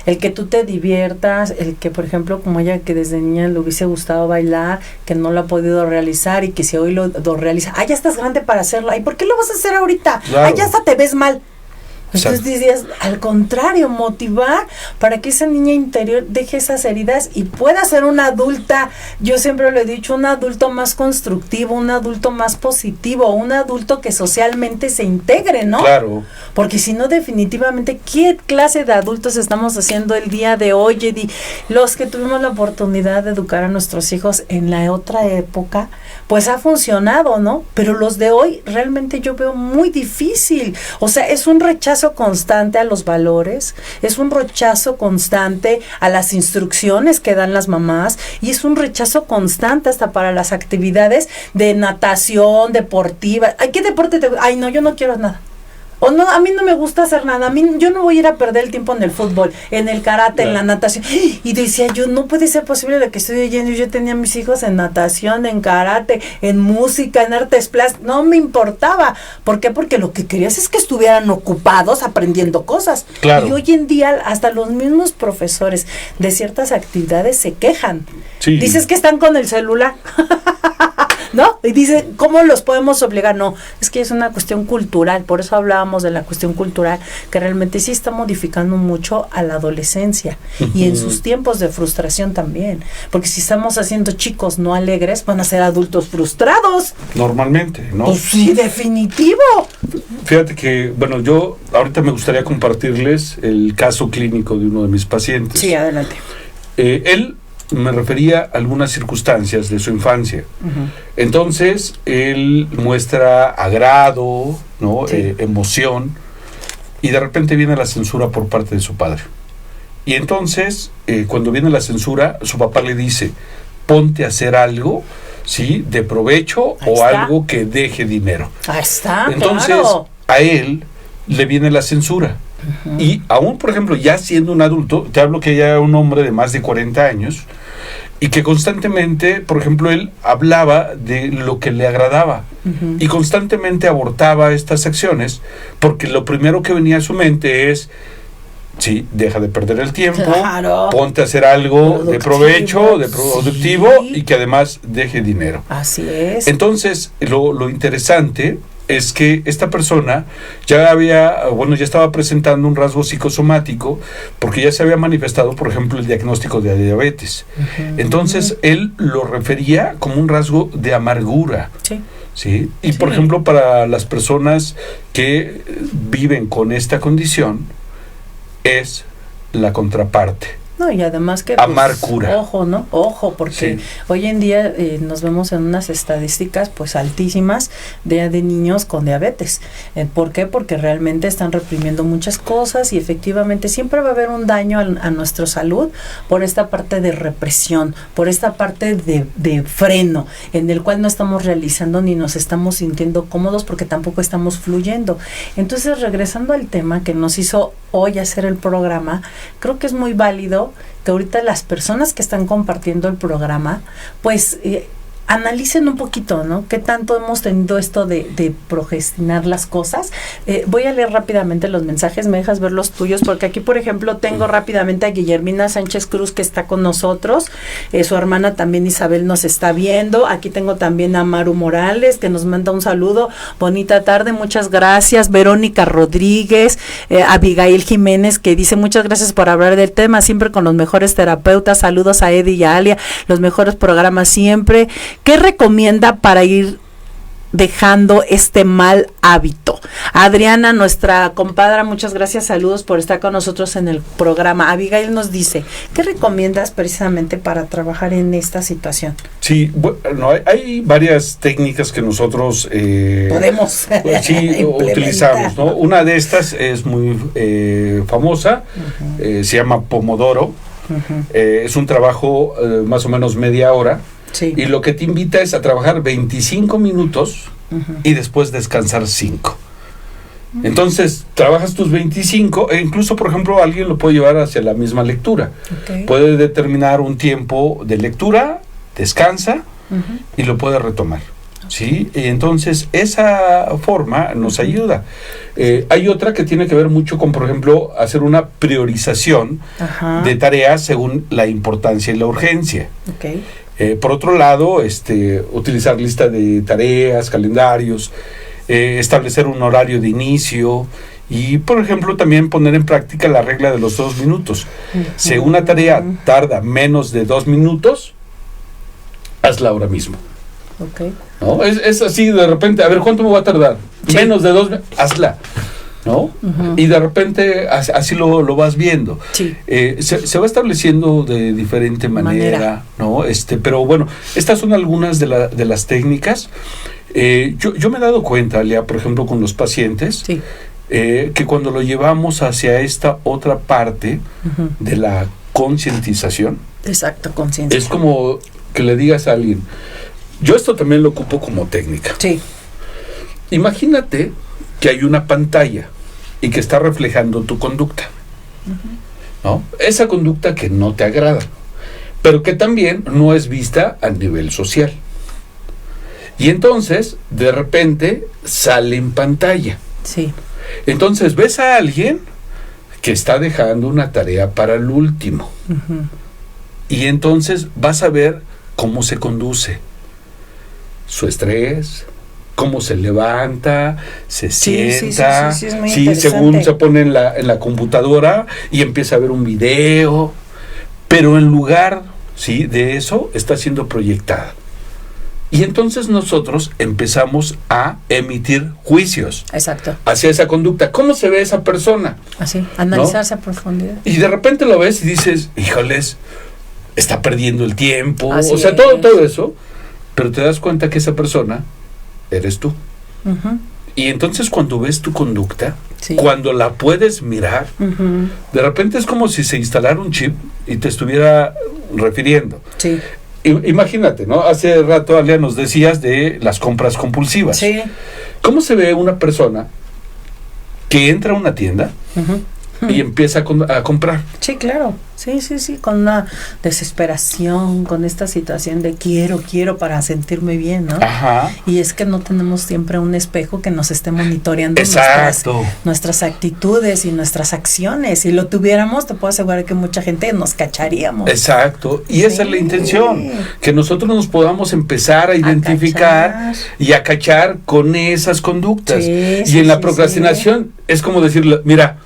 A: el que tú te diviertas, el que, por ejemplo, como ella que desde niña le hubiese gustado bailar, que no lo ha podido realizar y que si hoy lo realiza, ya estás grande para hacerlo, ay, ¿por qué lo vas a hacer ahorita?
B: Claro.
A: Ya hasta te ves mal. Entonces decías, al contrario, motivar para que esa niña interior deje esas heridas y pueda ser una adulta, yo siempre lo he dicho, un adulto más constructivo, un adulto más positivo, un adulto que socialmente se integre, ¿no?
B: Claro.
A: Porque si no, definitivamente, ¿qué clase de adultos estamos haciendo el día de hoy, Eddie? Los que tuvimos la oportunidad de educar a nuestros hijos en la otra época, pues ha funcionado, ¿no? Pero los de hoy realmente yo veo muy difícil. O sea, es un rechazo constante a los valores, es un rechazo constante a las instrucciones que dan las mamás y es un rechazo constante hasta para las actividades de natación, deportiva. Ay, ¿qué deporte te gusta? Ay, no, yo no quiero nada. O no, a mí no me gusta hacer nada, yo no voy a ir a perder el tiempo en el fútbol, en el karate, en la natación. Y decía yo, no puede ser posible lo que estoy oyendo. Yo tenía a mis hijos en natación, en karate, en música, en artes plásticas, no me importaba. ¿Por qué? Porque lo que querías es que estuvieran ocupados aprendiendo cosas.
B: Claro.
A: Y hoy en día hasta los mismos profesores de ciertas actividades se quejan.
B: Sí.
A: Dices que están con el celular. ¿No? Y dice, ¿cómo los podemos obligar? No, es que es una cuestión cultural, por eso hablábamos de la cuestión cultural, que realmente sí está modificando mucho a la adolescencia y en sus tiempos de frustración también, porque si estamos haciendo chicos no alegres, van a ser adultos frustrados.
B: Normalmente, ¿no?
A: Pues sí, definitivo.
B: Fíjate que, bueno, yo ahorita me gustaría compartirles el caso clínico de uno de mis pacientes.
A: Sí, adelante.
B: Él me refería a algunas circunstancias de su infancia. Entonces, él muestra agrado, ¿no? Sí. Emoción, y de repente viene la censura por parte de su padre. Y entonces, cuando viene la censura, su papá le dice, ponte a hacer algo, ¿sí? De provecho o algo que deje dinero.
A: Ahí está,
B: entonces,
A: claro.
B: A él le viene la censura. Y aún, por ejemplo, ya siendo un adulto, te hablo que ya era un hombre de más de 40 años, y que constantemente, por ejemplo, él hablaba de lo que le agradaba, y constantemente abortaba estas acciones, porque lo primero que venía a su mente es, sí, deja de perder el tiempo, claro, ponte a hacer algo de provecho, de productivo, sí, y que además deje dinero.
A: Así es.
B: Entonces, lo interesante es que esta persona ya estaba presentando un rasgo psicosomático, porque ya se había manifestado, por ejemplo, el diagnóstico de diabetes. Entonces, él lo refería como un rasgo de amargura. Sí. ¿Sí? Y, por ejemplo, para las personas que viven con esta condición, es la contraparte.
A: No, y además que
B: amargura.
A: Ojo, ¿no? Ojo, porque hoy en día nos vemos en unas estadísticas pues altísimas de niños con diabetes. ¿Por qué? Porque realmente están reprimiendo muchas cosas y efectivamente siempre va a haber un daño a nuestra salud por esta parte de represión, por esta parte de freno, en el cual no estamos realizando ni nos estamos sintiendo cómodos porque tampoco estamos fluyendo. Entonces, regresando al tema que nos hizo hoy hacer el programa, creo que es muy válido que ahorita las personas que están compartiendo el programa, pues analicen un poquito, ¿no? ¿Qué tanto hemos tenido esto de procrastinar las cosas? Voy a leer rápidamente los mensajes, me dejas ver los tuyos, porque aquí, por ejemplo, tengo rápidamente a Guillermina Sánchez Cruz, que está con nosotros, su hermana también Isabel nos está viendo, aquí tengo también a Maru Morales, que nos manda un saludo, bonita tarde, muchas gracias, Verónica Rodríguez, Abigail Jiménez, que dice, muchas gracias por hablar del tema, siempre con los mejores terapeutas, saludos a Eddie y a Alia, los mejores programas siempre. ¿Qué recomienda para ir dejando este mal hábito? Adriana, nuestra compadra, muchas gracias, saludos por estar con nosotros en el programa. Abigail nos dice, ¿qué recomiendas precisamente para trabajar en esta situación?
B: Sí, bueno, hay varias técnicas que nosotros
A: podemos
B: utilizamos, ¿no? Una de estas es muy famosa, se llama Pomodoro, es un trabajo más o menos media hora. Sí. Y lo que te invita es a trabajar 25 minutos y después descansar 5. Entonces, trabajas tus 25 e incluso, por ejemplo, alguien lo puede llevar hacia la misma lectura. Puede determinar un tiempo de lectura, descansa y lo puede retomar. ¿sí? Entonces, esa forma nos ayuda. Hay otra que tiene que ver mucho con, por ejemplo, hacer una priorización de tareas según la importancia y la urgencia.
A: Okay.
B: Por otro lado, utilizar lista de tareas, calendarios, establecer un horario de inicio y, por ejemplo, también poner en práctica la regla de los 2 minutos. Si una tarea tarda menos de 2 minutos, hazla ahora mismo.
A: Okay.
B: ¿No? Es así, de repente, a ver, ¿cuánto me va a tardar? Sí. Menos de 2 minutos, hazla. ¿No? Y de repente así lo vas viendo.
A: Sí.
B: Se va estableciendo de diferente manera. ¿No? Pero bueno, estas son algunas de las técnicas. Yo me he dado cuenta, Lea, por ejemplo, con los pacientes,
A: sí.
B: Que cuando lo llevamos hacia esta otra parte de la concientización.
A: Exacto, conciencia.
B: Es como que le digas a alguien, yo esto también lo ocupo como técnica.
A: Sí.
B: Imagínate que hay una pantalla y que está reflejando tu conducta, ¿no? Esa conducta que no te agrada, pero que también no es vista a nivel social. Y entonces, de repente, sale en pantalla.
A: Sí.
B: Entonces, ves a alguien que está dejando una tarea para el último. Y entonces vas a ver cómo se conduce. Su estrés, cómo se levanta, se sienta,
A: sí,
B: según se pone en la computadora y empieza a ver un video, pero en lugar, ¿sí?, de eso está siendo proyectada. Y entonces nosotros empezamos a emitir juicios.
A: Exacto.
B: Hacia esa conducta. ¿Cómo se ve esa persona?
A: Así, analizarse, ¿no?, a profundidad.
B: Y de repente lo ves y dices, híjoles, está perdiendo el tiempo.
A: Así
B: o sea,
A: es.
B: todo eso. Pero te das cuenta que esa persona eres tú. Y entonces cuando ves tu conducta, sí, cuando la puedes mirar, de repente es como si se instalara un chip y te estuviera refiriendo.
A: Sí.
B: Imagínate, ¿no? Hace rato, Alia, nos decías de las compras compulsivas.
A: Sí.
B: ¿Cómo se ve una persona que entra a una tienda y empieza a comprar?
A: Sí, claro. Sí, con una desesperación, con esta situación de quiero para sentirme bien, ¿no?
B: Ajá.
A: Y es que no tenemos siempre un espejo que nos esté monitoreando nuestras actitudes y nuestras acciones. Si lo tuviéramos, te puedo asegurar que mucha gente nos cacharíamos.
B: Exacto. Y esa es la intención, que nosotros nos podamos empezar a identificar y a cachar con esas conductas. Y en la procrastinación es como decirle, mira,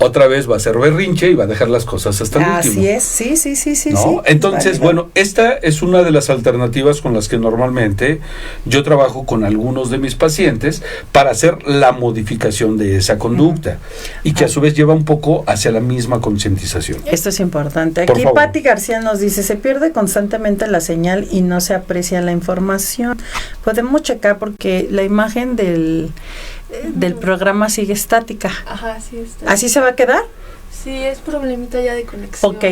B: otra vez va a ser berrinche y va a dejar las cosas hasta el último.
A: Así es, sí.
B: ¿No?
A: Sí,
B: entonces, bueno, esta es una de las alternativas con las que normalmente yo trabajo con algunos de mis pacientes para hacer la modificación de esa conducta y que a su vez lleva un poco hacia la misma concientización.
A: Esto es importante. Aquí Pati García nos dice, se pierde constantemente la señal y no se aprecia la información. Podemos checar porque la imagen del programa sigue estática.
C: Ajá, sí está.
A: ¿Así se va a quedar?
C: Sí, es problemita ya de conexión.
A: Ok.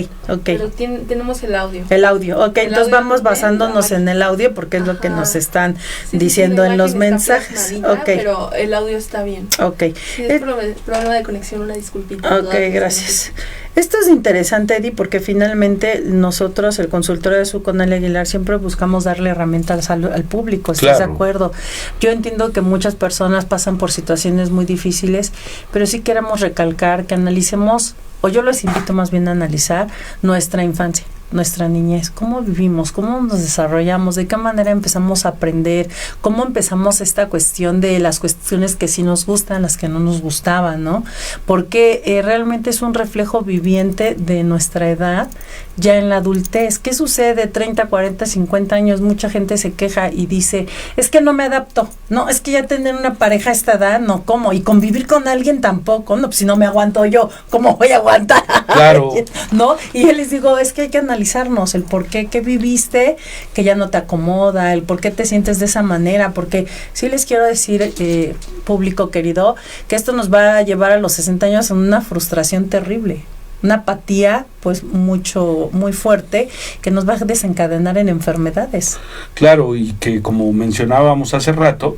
C: Pero tenemos el audio.
A: Entonces vamos basándonos en el audio porque es lo que nos están diciendo en los mensajes.
C: Pero el audio está bien. Sí, es problema de conexión, una disculpita.
A: Gracias. Esto es interesante, Eddie, porque finalmente nosotros, el consultorio de Zuconel Aguilar, siempre buscamos darle herramientas al público, ¿estás de acuerdo? Yo entiendo que muchas personas pasan por situaciones muy difíciles, pero sí queremos recalcar que analicemos, o yo les invito más bien a analizar nuestra infancia, nuestra niñez, cómo vivimos, cómo nos desarrollamos, de qué manera empezamos a aprender, cómo empezamos esta cuestión de las cuestiones que sí nos gustan, las que no nos gustaban, ¿no? Porque realmente es un reflejo viviente de nuestra edad ya en la adultez. ¿Qué sucede? 30, 40, 50 años, mucha gente se queja y dice, es que no me adapto, no, es que ya tener una pareja a esta edad, no, ¿cómo? Y convivir con alguien tampoco, no, pues si no me aguanto yo, ¿cómo voy a aguantar?
B: Claro.
A: ¿No? Y yo les digo, es que hay que analizarnos el por qué, qué viviste, que ya no te acomoda, el por qué te sientes de esa manera, porque sí les quiero decir, público querido, que esto nos va a llevar a los 60 años en una frustración terrible, una apatía pues muy fuerte que nos va a desencadenar en enfermedades.
B: Claro, y que como mencionábamos hace rato,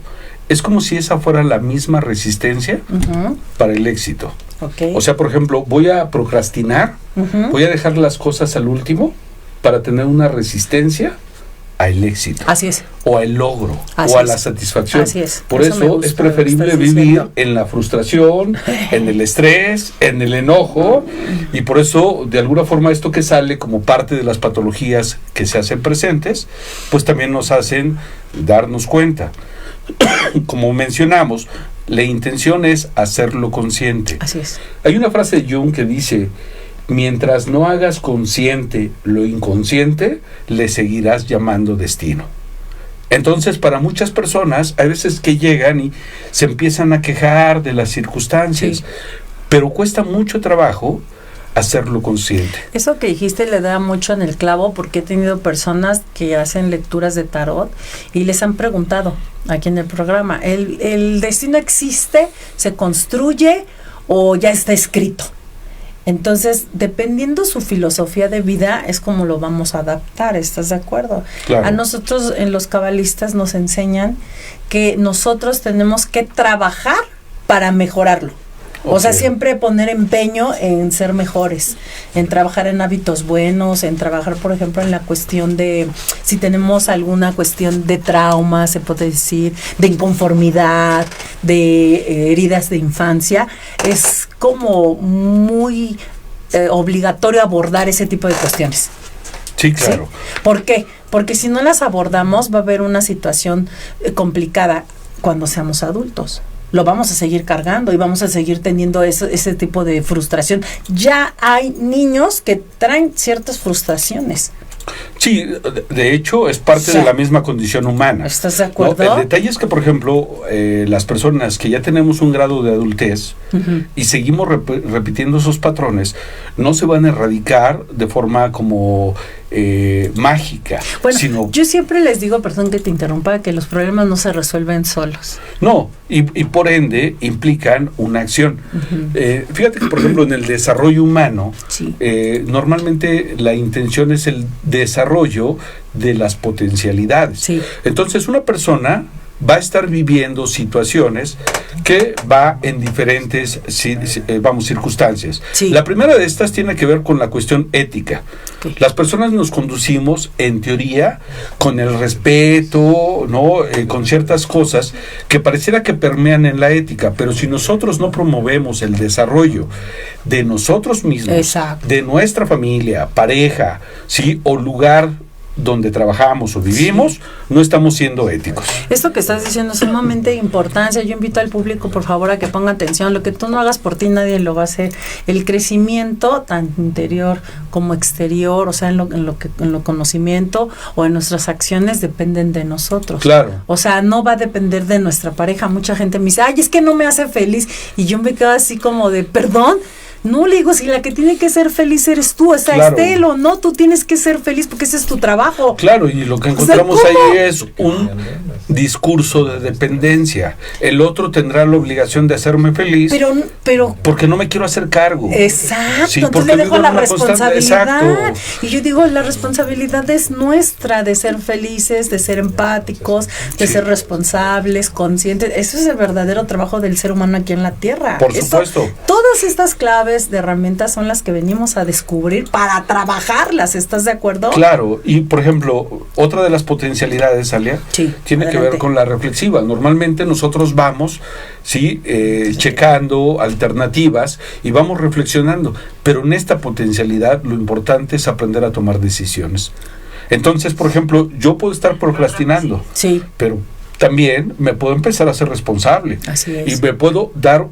B: es como si esa fuera la misma resistencia para el éxito. O sea, por ejemplo, voy a procrastinar, voy a dejar las cosas al último para tener una resistencia al éxito.
A: Así es.
B: O al logro,
A: Así
B: o a
A: es.
B: la satisfacción.
A: Así es.
B: Por eso es preferible vivir en la frustración, en el estrés, en el enojo, y por eso, de alguna forma, esto que sale como parte de las patologías que se hacen presentes, pues también nos hacen darnos cuenta. Como mencionamos, la intención es hacerlo consciente.
A: Así es.
B: Hay una frase de Jung que dice: mientras no hagas consciente lo inconsciente, le seguirás llamando destino. Entonces, para muchas personas, hay veces que llegan y se empiezan a quejar de las circunstancias, sí, pero cuesta mucho trabajo hacerlo consciente.
A: Eso que dijiste le da mucho en el clavo, porque he tenido personas que hacen lecturas de tarot y les han preguntado aquí en el programa, ¿el destino existe, se construye o ya está escrito? Entonces, dependiendo su filosofía de vida, es como lo vamos a adaptar, ¿estás de acuerdo?
B: Claro.
A: A nosotros, en los cabalistas, nos enseñan que nosotros tenemos que trabajar para mejorarlo. Okay. O sea, siempre poner empeño en ser mejores, en trabajar en hábitos buenos, en trabajar, por ejemplo, en la cuestión de, si tenemos alguna cuestión de trauma, se puede decir, de inconformidad, de heridas de infancia, es como muy obligatorio abordar ese tipo de cuestiones.
B: Sí, claro.
A: ¿Sí? ¿Por qué? Porque si no las abordamos, va a haber una situación complicada cuando seamos adultos. Lo vamos a seguir cargando y vamos a seguir teniendo ese tipo de frustración. Ya hay niños que traen ciertas frustraciones.
B: Sí, de hecho es parte de la misma condición humana.
A: ¿Estás de acuerdo?
B: ¿No? El detalle es que, por ejemplo, las personas que ya tenemos un grado de adultez y seguimos repitiendo esos patrones, no se van a erradicar de forma como mágica.
A: Bueno,
B: sino,
A: yo siempre les digo, perdón que te interrumpa, que los problemas no se resuelven solos.
B: No, y por ende implican una acción. Fíjate que, por ejemplo, en el desarrollo humano,
A: sí,
B: normalmente la intención es el desarrollo de las potencialidades.
A: Sí.
B: Entonces, una persona va a estar viviendo situaciones que va en diferentes circunstancias.
A: Sí.
B: La primera de estas tiene que ver con la cuestión ética.
A: Okay.
B: Las personas nos conducimos, en teoría, con el respeto, ¿no? Con ciertas cosas que pareciera que permean en la ética, pero si nosotros no promovemos el desarrollo de nosotros mismos,
A: exacto,
B: de nuestra familia, pareja, ¿sí? O lugar donde trabajamos o vivimos, sí, no estamos siendo éticos.
A: Esto que estás diciendo es sumamente importante. Yo invito al público, por favor, a que ponga atención. Lo que tú no hagas por ti, nadie lo va a hacer. El crecimiento, tanto interior como exterior, o sea, en lo conocimiento o en nuestras acciones, dependen de nosotros.
B: Claro.
A: O sea, no va a depender de nuestra pareja. Mucha gente me dice, ay, es que no me hace feliz. Y yo me quedo así como de, perdón. No, le digo, si la que tiene que ser feliz eres tú, o sea,
B: claro,
A: esté él o no, tú tienes que ser feliz porque ese es tu trabajo.
B: Claro, y lo que encontramos ahí es un discurso de dependencia. El otro tendrá la obligación de hacerme feliz,
A: pero
B: porque no me quiero hacer cargo.
A: Exacto,
B: sí,
A: entonces le dejo la responsabilidad.
B: Exacto.
A: Y yo digo, la responsabilidad es nuestra, de ser felices, de ser empáticos, de ser responsables, conscientes. Eso es el verdadero trabajo del ser humano aquí en la Tierra.
B: Por supuesto.
A: Todas estas claves de herramientas son las que venimos a descubrir para trabajarlas, ¿estás de acuerdo?
B: Claro, y por ejemplo, otra de las potencialidades, Alia,
A: sí,
B: tiene que ver con la reflexiva. Normalmente nosotros vamos, sí, checando alternativas y vamos reflexionando, pero en esta potencialidad lo importante es aprender a tomar decisiones. Entonces, por ejemplo, yo puedo estar procrastinando,
A: sí,
B: pero también me puedo empezar a ser responsable.
A: Así es.
B: Y me puedo dar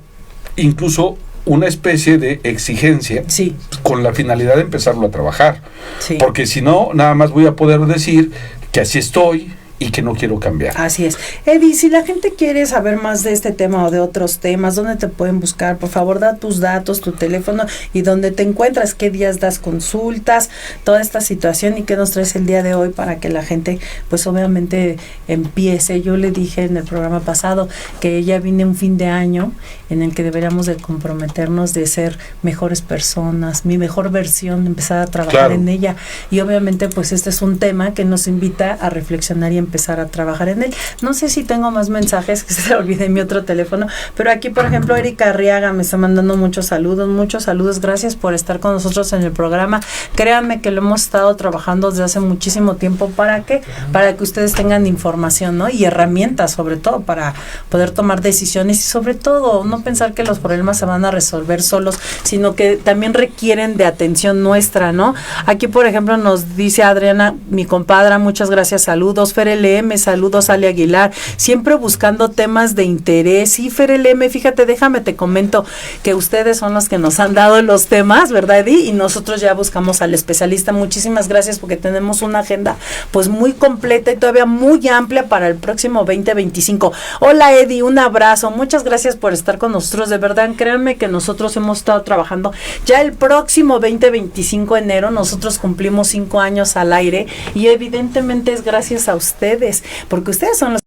B: incluso una especie de exigencia,
A: sí,
B: con la finalidad de empezarlo a trabajar.
A: Sí.
B: Porque si no, nada más voy a poder decir que así estoy y que no quiero cambiar.
A: Así es. Eddie, si la gente quiere saber más de este tema o de otros temas, ¿dónde te pueden buscar? Por favor, da tus datos, tu teléfono y dónde te encuentras, qué días das consultas, toda esta situación y qué nos traes el día de hoy para que la gente, pues obviamente empiece. Yo le dije en el programa pasado que ya viene un fin de año en el que deberíamos de comprometernos de ser mejores personas, mi mejor versión, empezar a trabajar en ella. Y obviamente, pues este es un tema que nos invita a reflexionar y empezar a trabajar en él. No sé si tengo más mensajes, que se olvide mi otro teléfono, pero aquí, por ejemplo, Erika Arriaga me está mandando muchos saludos, gracias por estar con nosotros en el programa. Créanme que lo hemos estado trabajando desde hace muchísimo tiempo. ¿Para qué? Para que ustedes tengan información, ¿no? Y herramientas, sobre todo, para poder tomar decisiones y sobre todo, no pensar que los problemas se van a resolver solos, sino que también requieren de atención nuestra, ¿no? Aquí, por ejemplo, nos dice Adriana, mi compadra, muchas gracias, saludos. Fer LM, saludos, Ale Aguilar, siempre buscando temas de interés. Sí, Fer LM, fíjate, déjame te comento que ustedes son los que nos han dado los temas, ¿verdad, Eddie? Y nosotros ya buscamos al especialista. Muchísimas gracias porque tenemos una agenda pues muy completa y todavía muy amplia para el próximo 2025. Hola, Eddie, un abrazo. Muchas gracias por estar con nosotros. De verdad, créanme que nosotros hemos estado trabajando. Ya el próximo 2025 de enero nosotros cumplimos 5 años al aire y evidentemente es gracias a ustedes, porque ustedes son los